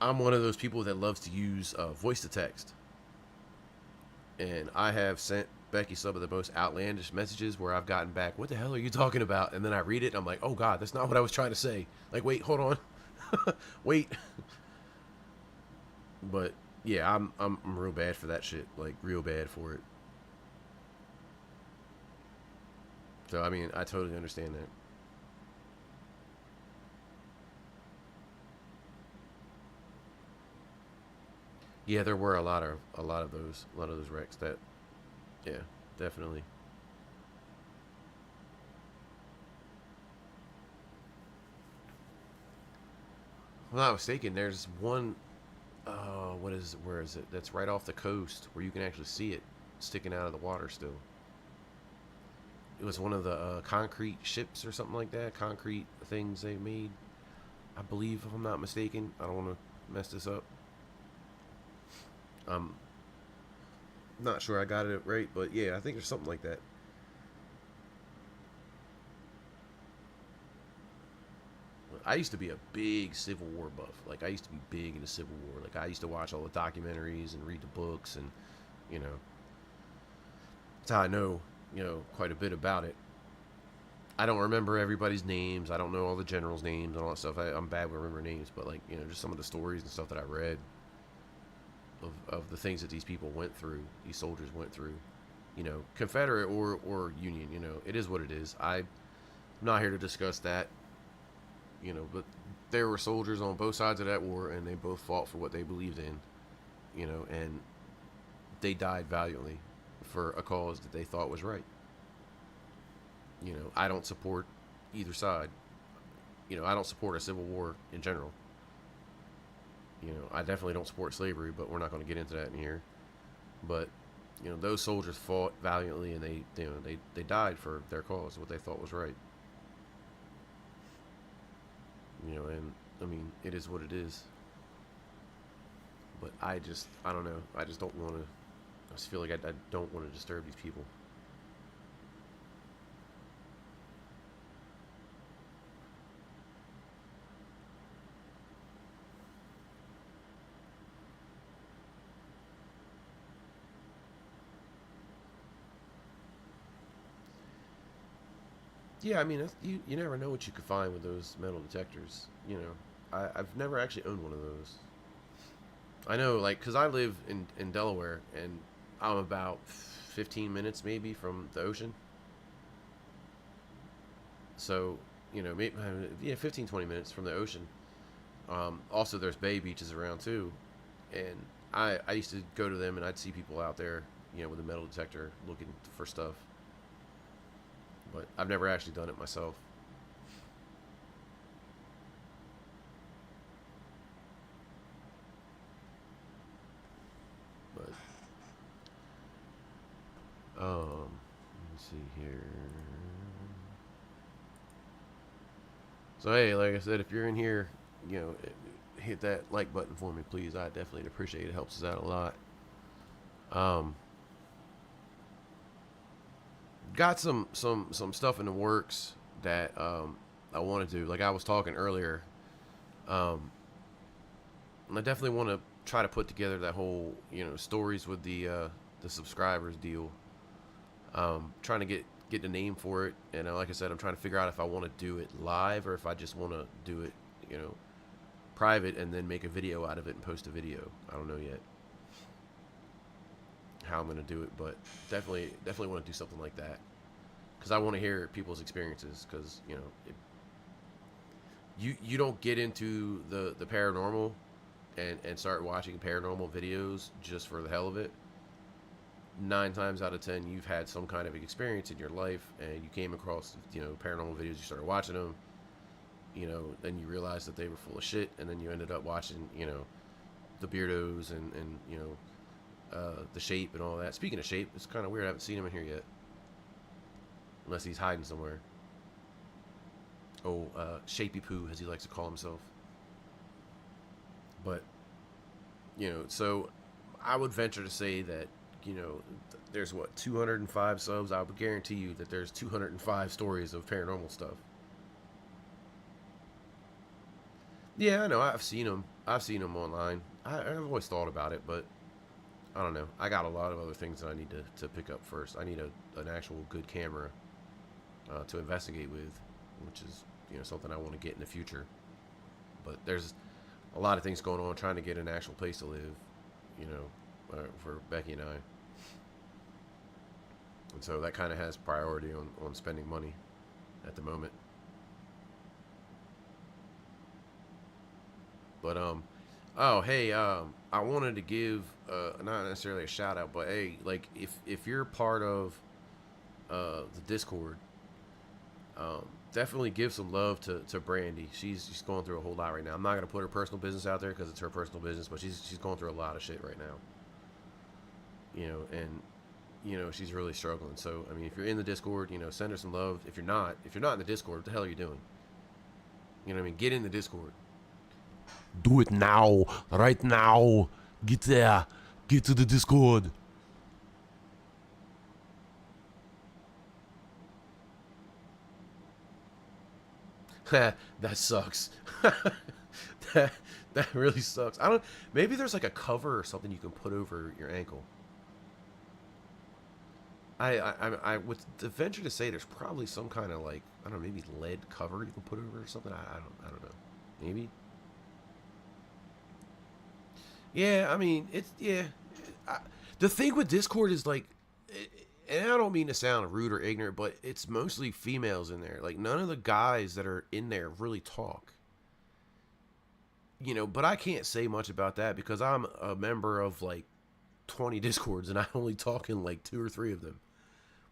I'm one of those people that loves to use voice to text, and I have sent Becky some of the most outlandish messages where I've gotten back, "What the hell are you talking about?" And then I read it, and I'm like, "Oh God, that's not what I was trying to say." Like, wait, hold on, wait. But yeah, I'm real bad for that shit. Like, real bad for it. So I mean, I totally understand that. Yeah, there were a lot of those wrecks. That yeah, definitely. If I'm not mistaken, there's one. What is where is it? That's right off the coast where you can actually see it sticking out of the water still. It was one of the concrete ships or something like that. Concrete things they made, I believe, if I'm not mistaken. I don't want to mess this up. I'm not sure I got it right, but yeah, I think there's something like that. I used to be a big Civil War buff. Like, I used to be big into Civil War. Like, I used to watch all the documentaries and read the books, and you know, that's how I know, quite a bit about it. I don't remember everybody's names. I don't know all the generals' names and all that stuff. I'm bad with remembering names, but like, just some of the stories and stuff that I read of the things that these people went through, these soldiers went through. Confederate or Union. It is what it is. I'm not here to discuss that. But there were soldiers on both sides of that war, and they both fought for what they believed in. And they died valiantly for a cause that they thought was right. I don't support either side. I don't support a civil war in general. I definitely don't support slavery, but we're not going to get into that in here. But those soldiers fought valiantly, and they died for their cause, what they thought was right. And I mean, it is what it is. But I don't know. I just don't want to. I just feel like I don't want to disturb these people. Yeah, I mean, you never know what you could find with those metal detectors. I've never actually owned one of those. I know, like, because I live in Delaware, and I'm about 15 minutes maybe from the ocean. So, maybe, yeah, 15, 20 minutes from the ocean. Also, there's bay beaches around too. And I used to go to them, and I'd see people out there, with a metal detector looking for stuff. But I've never actually done it myself. But let me see here. So hey, like I said, if you're in here, hit that like button for me, please. I definitely appreciate it. It helps us out a lot. Um, got some stuff in the works that I want to do. Like I was talking earlier, um, I definitely want to try to put together that whole stories with the subscribers deal. Trying to get the name for it, and like I said, I'm trying to figure out if I want to do it live or if I just want to do it, private, and then make a video out of it and post a video. I don't know yet how I'm gonna do it, but definitely want to do something like that because I want to hear people's experiences. Because you don't get into the paranormal and start watching paranormal videos just for the hell of it. 9 times out of 10, you've had some kind of experience in your life, and you came across paranormal videos. You started watching them, then you realized that they were full of shit, and then you ended up watching the Beardos and the Shape and all that. Speaking of Shape, it's kind of weird. I haven't seen him in here yet, unless he's hiding somewhere. Oh, Shapey Poo, as he likes to call himself. So I would venture to say that, there's what, 205 subs. I would guarantee you that there's 205 stories of paranormal stuff. Yeah, I know. I've seen them. I've seen them online. I've always thought about it, but I don't know. I got a lot of other things that I need to pick up first. I need an actual good camera to investigate with, which is something I want to get in the future. But there's a lot of things going on trying to get an actual place to live, for Becky and I, and so that kind of has priority on spending money at the moment. But oh hey, I wanted to give not necessarily a shout out, but hey, like if you're part of the Discord, definitely give some love to Brandy. She's going through a whole lot right now. I'm not gonna put her personal business out there because it's her personal business, but she's going through a lot of shit right now. And she's really struggling. So I mean, if you're in the Discord, send her some love. If you're not in the Discord, what the hell are you doing? You know what I mean? Get in the Discord. Do it now, right now. Get there. Get to the Discord. That sucks. that that really sucks. I don't. Maybe there's like a cover or something you can put over your ankle. I would venture to say there's probably some kind of like, I don't know, maybe lead cover you can put over or something. I don't know. Maybe. Yeah, I mean it's yeah. I, the thing with Discord is like, and I don't mean to sound rude or ignorant, but it's mostly females in there. Like none of the guys that are in there really talk. But I can't say much about that because I'm a member of like 20 Discords and I only talk in like two or three of them.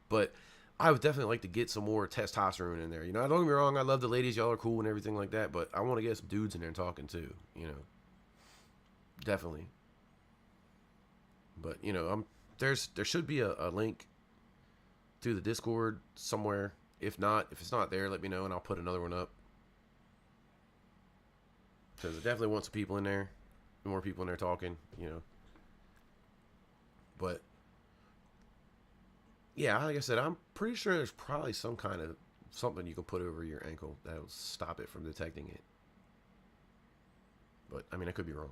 But I would definitely like to get some more testosterone in there. Don't get me wrong, I love the ladies, y'all are cool and everything like that, but I want to get some dudes in there talking too. Definitely. But there should be a link to the Discord somewhere. If it's not there, let me know and I'll put another one up. Because I definitely want some people in there, more people in there talking. But yeah, like I said, I'm pretty sure there's probably some kind of something you can put over your ankle that'll stop it from detecting it. But I mean, I could be wrong.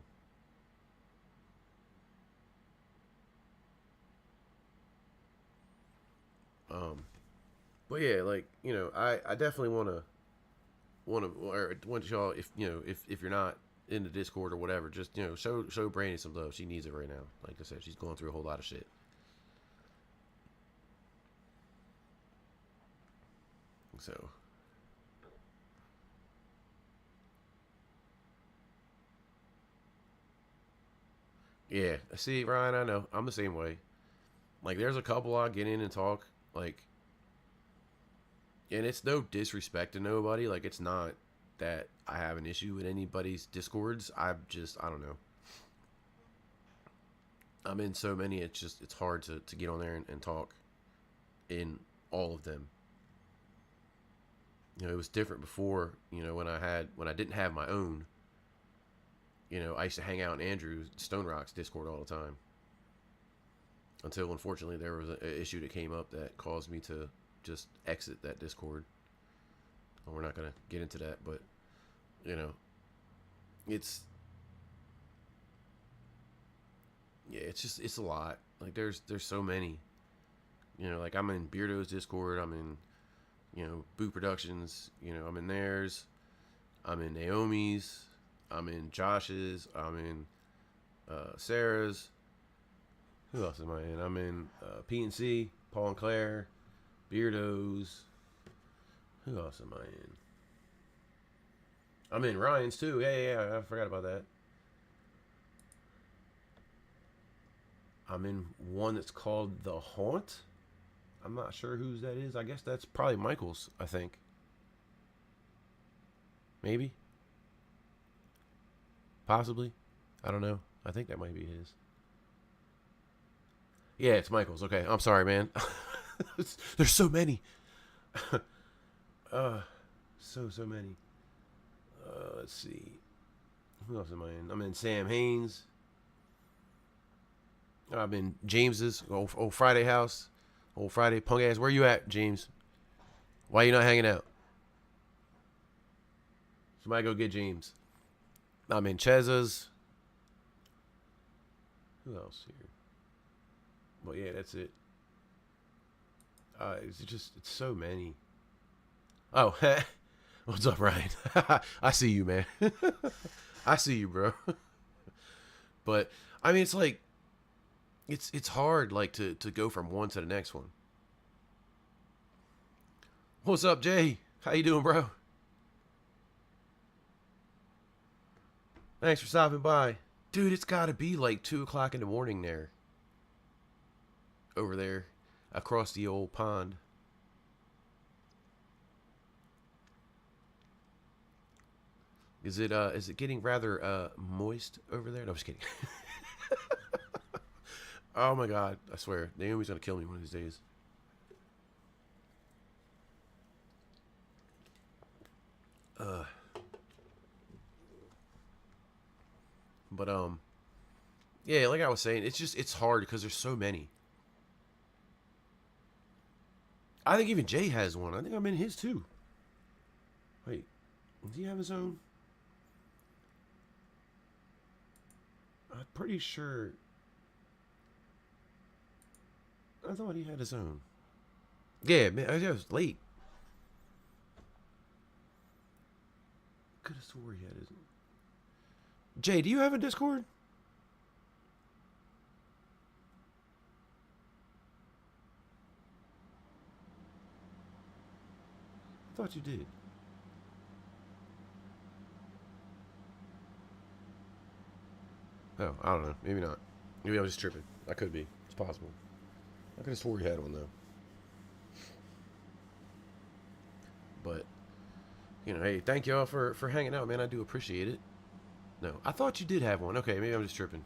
Um, but yeah, like I definitely want y'all, if you're not in the Discord or whatever, just show Brandy some love. She needs it right now. Like I said, she's going through a whole lot of shit. So yeah, see Ryan, I know I'm the same way. Like there's a couple I get in and talk like, and it's no disrespect to nobody. Like it's not that I have an issue with anybody's Discords. I don't know. I'm in so many. It's hard to get on there and talk in all of them. It was different before. When I didn't have my own. I used to hang out in Andrew Stone Rock's Discord all the time. Until unfortunately there was an issue that came up that caused me to just exit that Discord. And we're not gonna get into that, but you know, it's yeah, it's a lot. Like there's so many. Like I'm in Beardo's Discord. I'm in Boo Productions. I'm in theirs. I'm in Naomi's. I'm in Josh's. I'm in Sarah's. Who else am I in? I'm in PNC, Paul and Claire, Beardo's. Who else am I in? I'm in Ryan's too. Yeah. I forgot about that. I'm in one that's called The Haunt. I'm not sure whose that is. I guess that's probably Michael's, I think. Maybe. Possibly. I don't know. I think that might be his. Yeah, it's Michael's. Okay. I'm sorry, man. There's so many. uh, so many. Let's see. Who else am I in? I'm in Sam Haynes. I'm in James's old Friday house, old Friday punk ass. Where you at, James? Why you not hanging out? Somebody go get James. I'm in Cheza's. Who else here? Well, yeah, that's it. It's so many. Oh, what's up, Ryan? I see you, man. I see you, bro. But I mean, it's like it's hard, like to go from one to the next one. What's up, Jay? How you doing, bro? Thanks for stopping by, dude. It's got to be like 2 o'clock in the morning there, over there, across the old pond. Is it getting rather moist over there? No, I'm just kidding. Oh my god, I swear, Naomi's gonna kill me one of these days. Uh, but yeah, like I was saying, it's hard because there's so many. I think even Jay has one. I think I'm in his too. Wait, does he have his own? I'm pretty sure. I thought he had his own. Yeah, man, I was late. Could have swore he had his own. Jay, do you have a Discord? I thought you did. Oh, I don't know. Maybe not. Maybe I was just tripping. I could be. It's possible. I could have swore he had one though. But hey, thank y'all for hanging out, man. I do appreciate it. No, I thought you did have one. Okay, maybe I'm just tripping.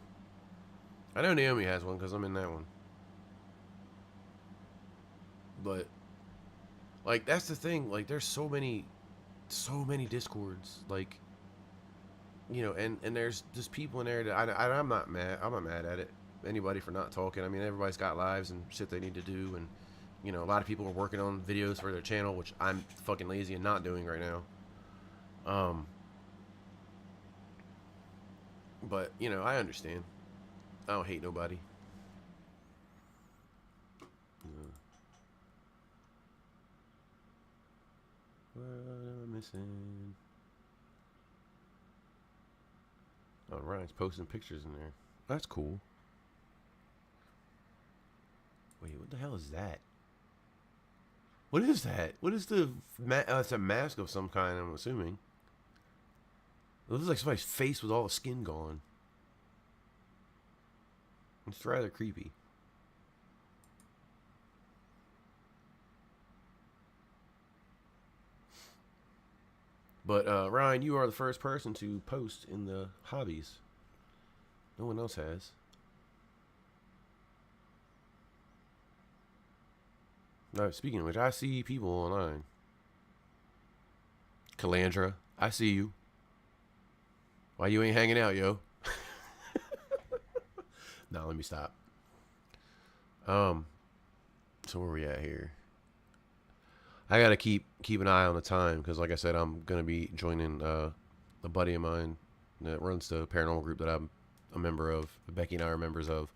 I know Naomi has one because I'm in that one. But like that's the thing. Like there's so many discords. Like and there's just people in there that I'm not mad. I'm not mad at it. Anybody for not talking. I mean, everybody's got lives and shit they need to do, and a lot of people are working on videos for their channel, which I'm fucking lazy and not doing right now. But I understand. I don't hate nobody. What am I missing? Oh, Ryan's posting pictures in there. That's cool. Wait, what the hell is that? What is that? What is the... it's a mask of some kind, I'm assuming. It looks like somebody's face with all the skin gone. It's rather creepy. But, Ryan, you are the first person to post in the hobbies. No one else has. No, speaking of which, I see people online. Calandra, I see you. Why you ain't hanging out, yo? Nah, let me stop. So where we at here? I gotta keep an eye on the time because, like I said, I'm gonna be joining a buddy of mine that runs the paranormal group that I'm a member of. Becky and I are members of.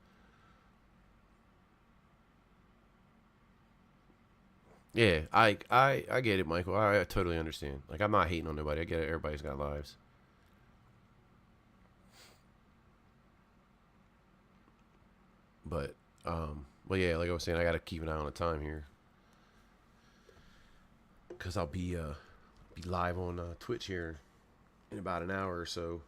Yeah, I get it, Michael. I totally understand. Like, I'm not hating on nobody. I get it. Everybody's got lives. But, well, yeah, like I was saying, I gotta keep an eye on the time here. Because I'll be live on Twitch here in about an hour or so.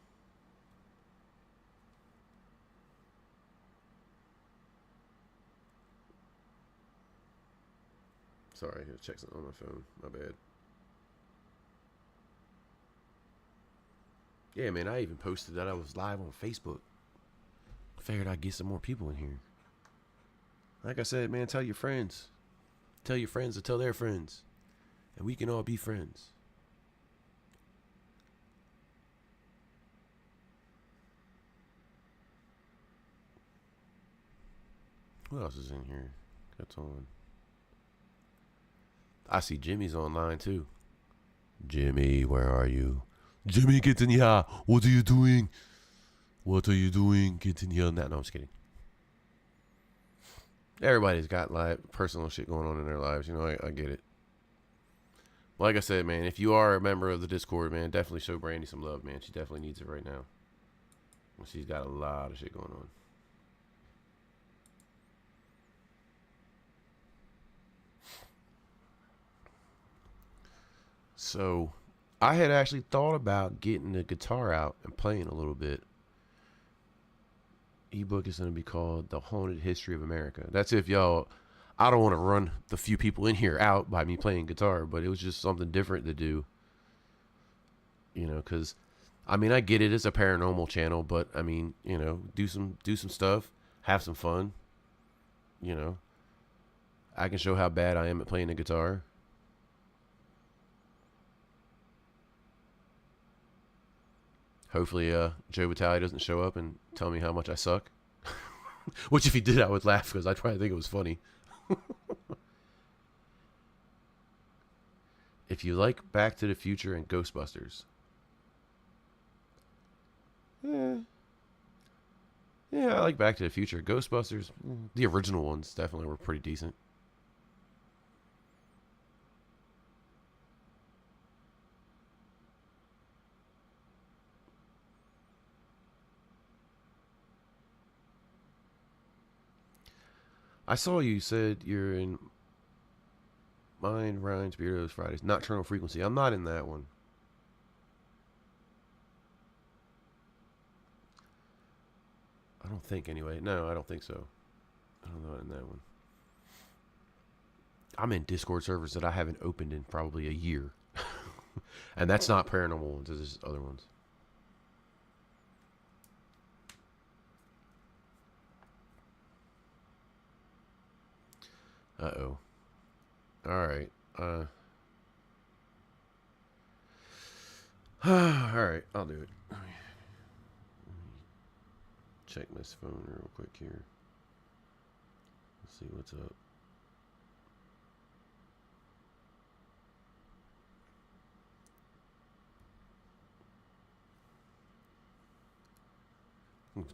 Sorry, I gotta check something on my phone. My bad. Yeah, man, I even posted that I was live on Facebook. Figured I'd get some more people in here. Like I said, man, tell your friends. Tell your friends to tell their friends. And we can all be friends. Who else is in here? That's on. I see Jimmy's online too. Jimmy, where are you? Jimmy, get in here. What are you doing? What are you doing? Get in here. No, I'm just kidding. Everybody's got personal shit going on in their lives. You know, I get it. Like I said, man, if you are a member of the Discord, man, definitely show Brandy some love, man. She definitely needs it right now. She's got a lot of shit going on. So, I had actually thought about getting the guitar out and playing a little bit. Ebook is going to be called The Haunted History of America. That's if y'all, I don't want to run the few people in here out by me playing guitar, but it was just something different to do. You know, because, I mean, I get it. It's a paranormal channel, but, I mean, you know, do some stuff, have some fun. You know, I can show how bad I am at playing the guitar. Hopefully, Joe Vitale doesn't show up and tell me how much I suck. Which, if he did, I would laugh because I'd probably think it was funny. If you like Back to the Future and Ghostbusters. Yeah, I like Back to the Future. Ghostbusters, the original ones definitely were pretty decent. I saw you said you're in Mind, Ryan's, Beardos, Fridays. Nocturnal Frequency. I'm not in that one. I don't think, anyway. No, I don't think so. I don't know in that one. I'm in Discord servers that I haven't opened in probably a year. And that's not paranormal ones, it's just other ones. Uh-oh. Alright. Alright, I'll do it. Let me check my phone real quick here. Let's see what's up.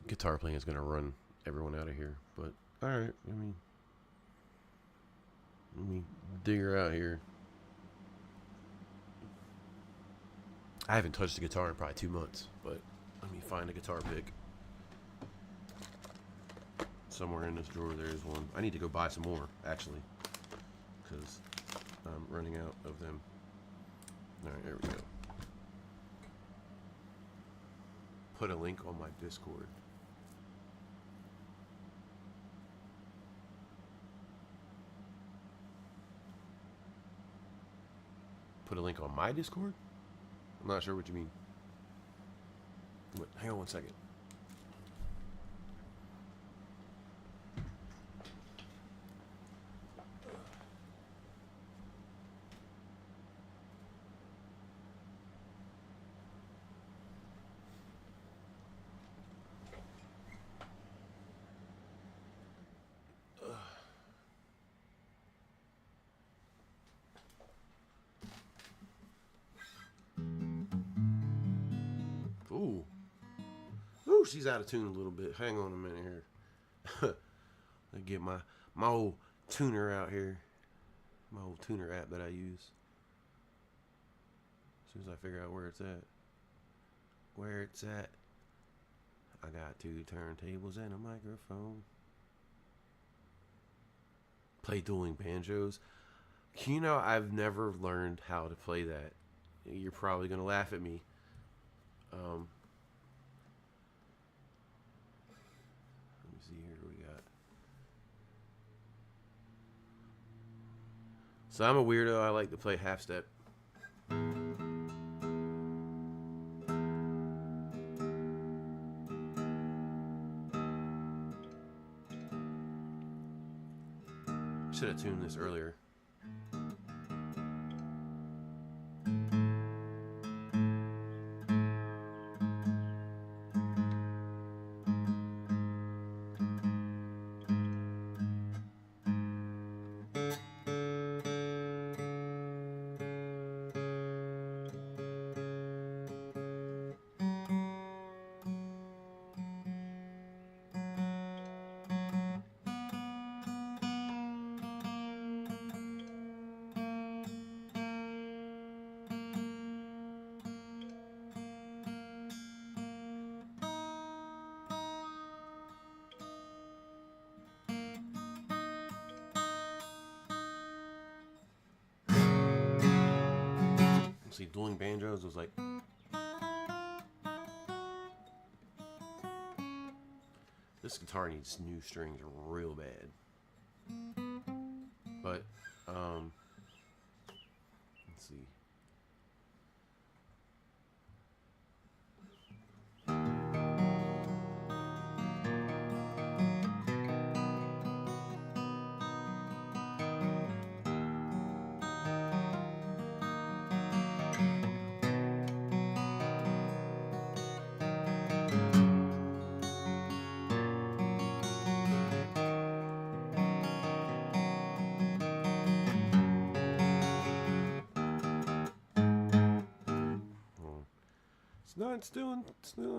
Guitar playing is going to run everyone out of here. But, alright, let me dig her out here. I haven't touched the guitar in probably 2 months, but let me find a guitar pick. Somewhere in this drawer there is one. I need to go buy some more, actually, because I'm running out of them. Alright, there we go. Put a link on my Discord. Put a link on my Discord? I'm not sure what you mean. Wait, hang on one second. Ooh. Ooh, she's out of tune a little bit. Hang on a minute here. I get my old tuner out here. My old tuner app that I use. As soon as I figure out where it's at. Where it's at. I got 2 turntables and a microphone. Play dueling banjos. You know, I've never learned how to play that. You're probably going to laugh at me. Let me see here what we got. So I'm a weirdo. I like to play half step. Should have tuned this earlier. mostly dueling banjos. It was like, this guitar needs new strings real bad. But let's see. It's still not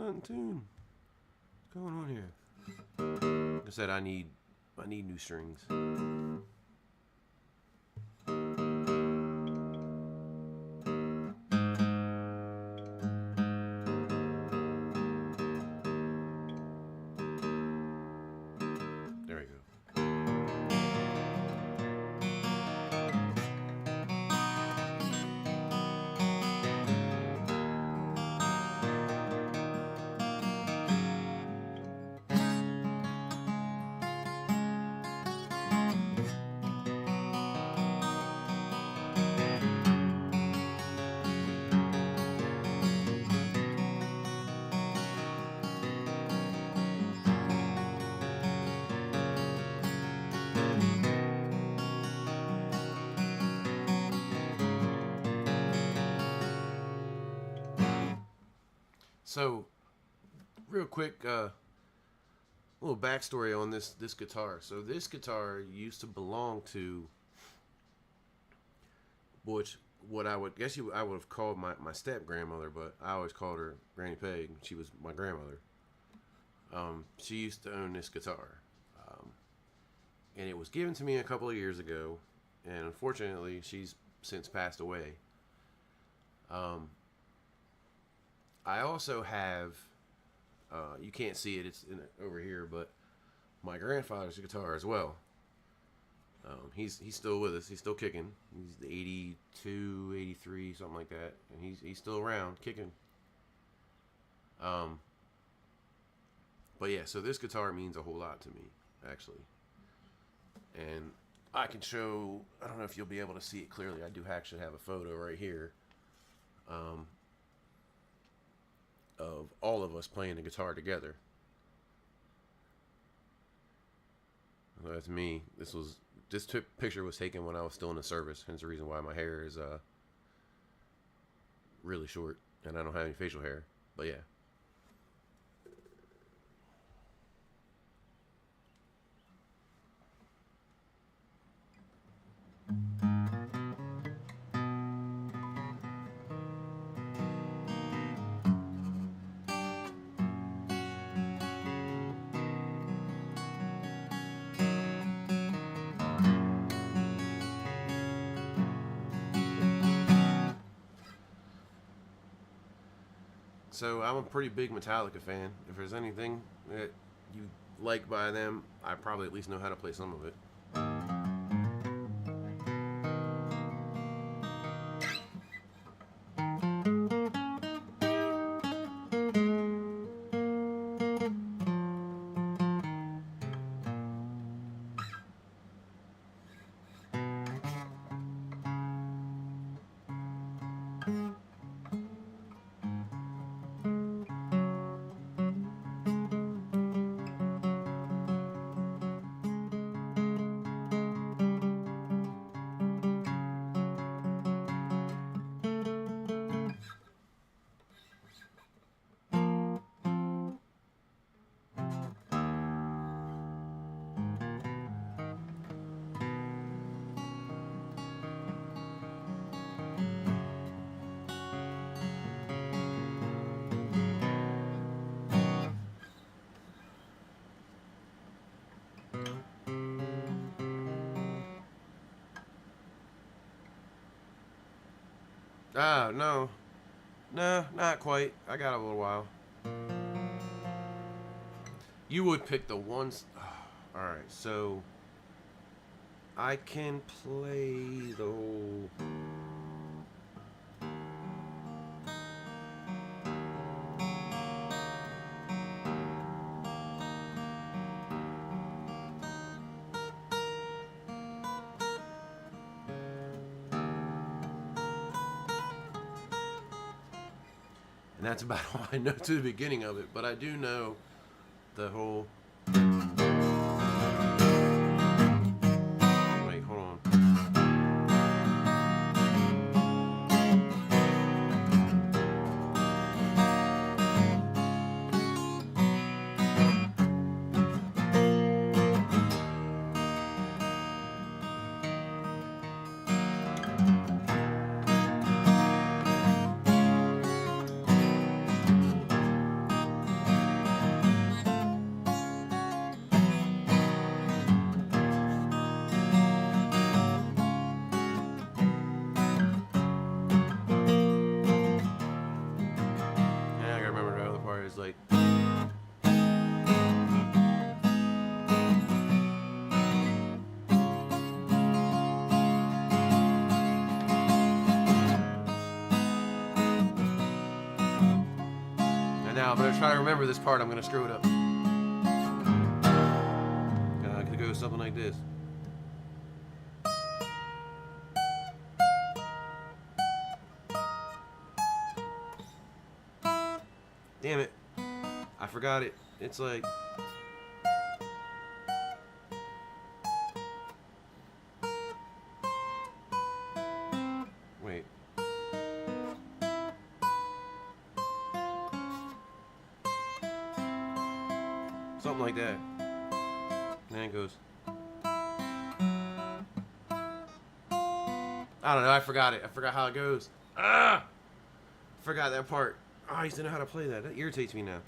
in tune. What's going on here? Like I said, I need new strings. There we go. So, real quick, little backstory on this guitar. So this guitar used to belong to, which what I would guess I would have called my step grandmother, but I always called her Granny Peg. She was my grandmother. She used to own this guitar, and it was given to me a couple of years ago, and unfortunately she's since passed away. I also have, you can't see it, it's over here, but my grandfather's guitar as well. He's still with us. He's still kicking. He's 82, 83, something like that, and he's still around kicking. But yeah, so this guitar means a whole lot to me, actually. And I can show, I don't know if you'll be able to see it clearly. I do actually have a photo right here. Of all of us playing the guitar together. That's me. This picture was taken when I was still in the service. Hence the reason why my hair is really short and I don't have any facial hair. But yeah. So I'm a pretty big Metallica fan. If there's anything that you like by them, I probably at least know how to play some of it. No. No, not quite. I got a little while. You would pick the ones. Alright, so I can play the whole. And that's about all I know to the beginning of it. But I do know the whole. Wait, hold on. Yeah, I gotta remember the other part is like. And now I'm gonna try to remember this part. I'm gonna screw it up. I could go something like this. Damn it. I forgot it. It's like. Wait. Something like that. And then it goes. I don't know. I forgot it. I forgot how it goes. Ah! Forgot that part. Oh, I used to know how to play that. That irritates me now.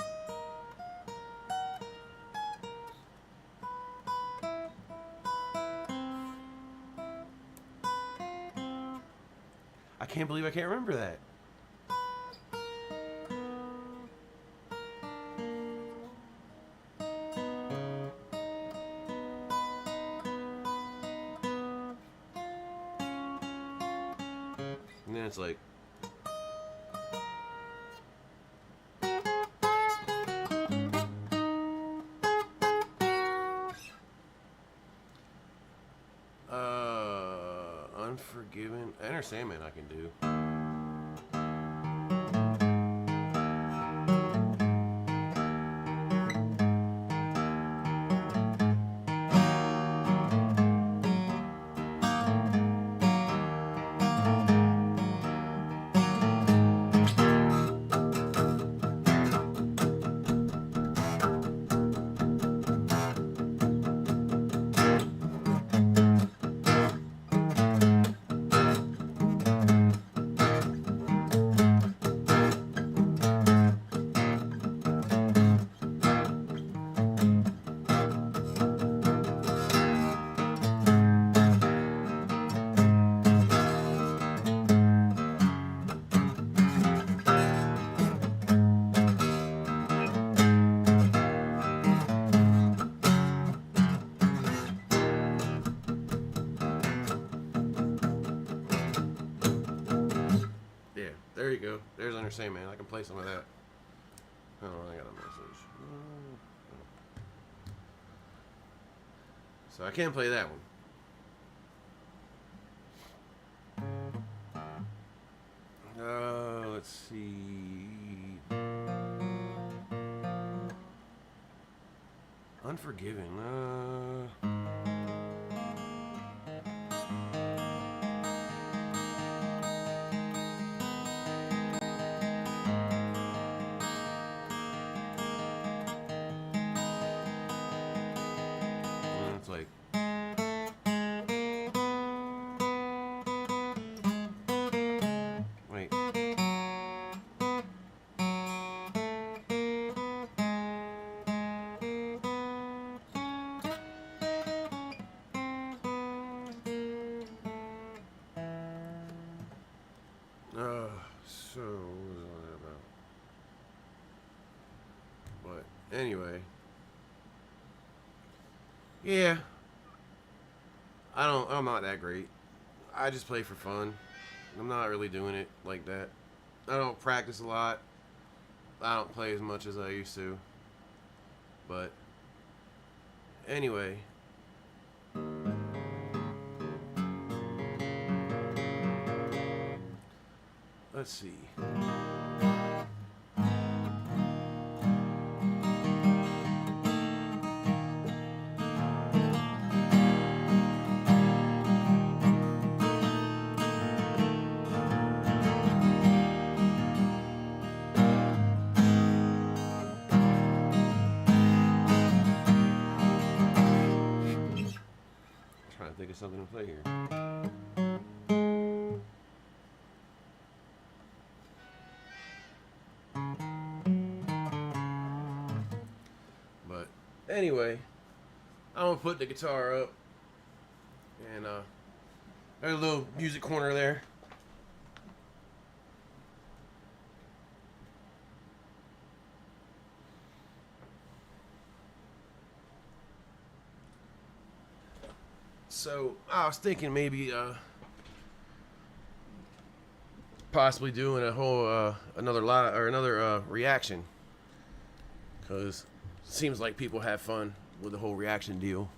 I can't believe I can't remember that. And then it's like. Unforgiven. Enter Sandman I can do. There you go. There's Enter Sandman. I can play some of that. Oh, I got a message. So I can't play that one. Let's see. Unforgiven. It's like. Wait. So what was all that about? But anyway, yeah, I'm not that great. I just play for fun. I'm not really doing it like that. I don't practice a lot. I don't play as much as I used to. But anyway. Let's see. think of something to play here. But anyway, I'm gonna put the guitar up, and there's a little music corner there. So I was thinking maybe possibly doing a whole another lot or another reaction, because it seems like people have fun with the whole reaction deal.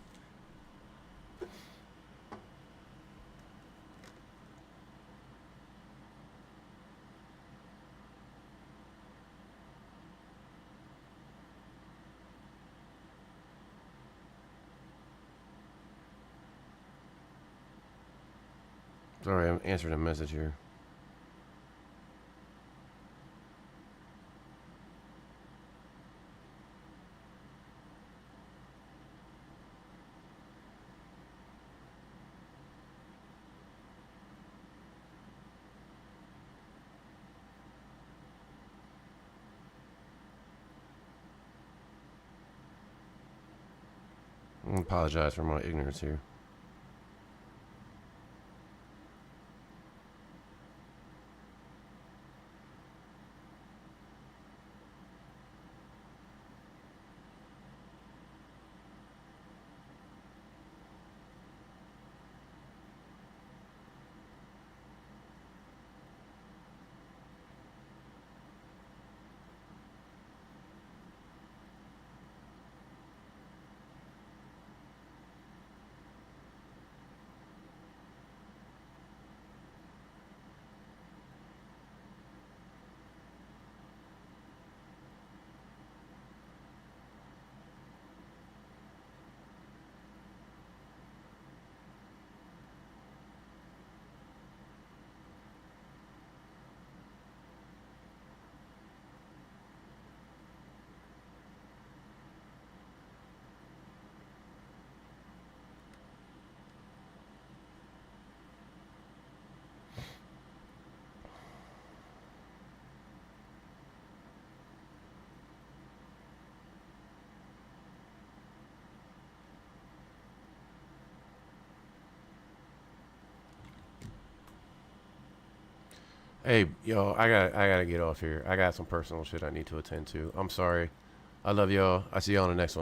Sorry, I'm answering a message here. I apologize for my ignorance here. Hey, yo, I gotta get off here. I got some personal shit I need to attend to. I'm sorry. I love y'all. I see y'all on the next one.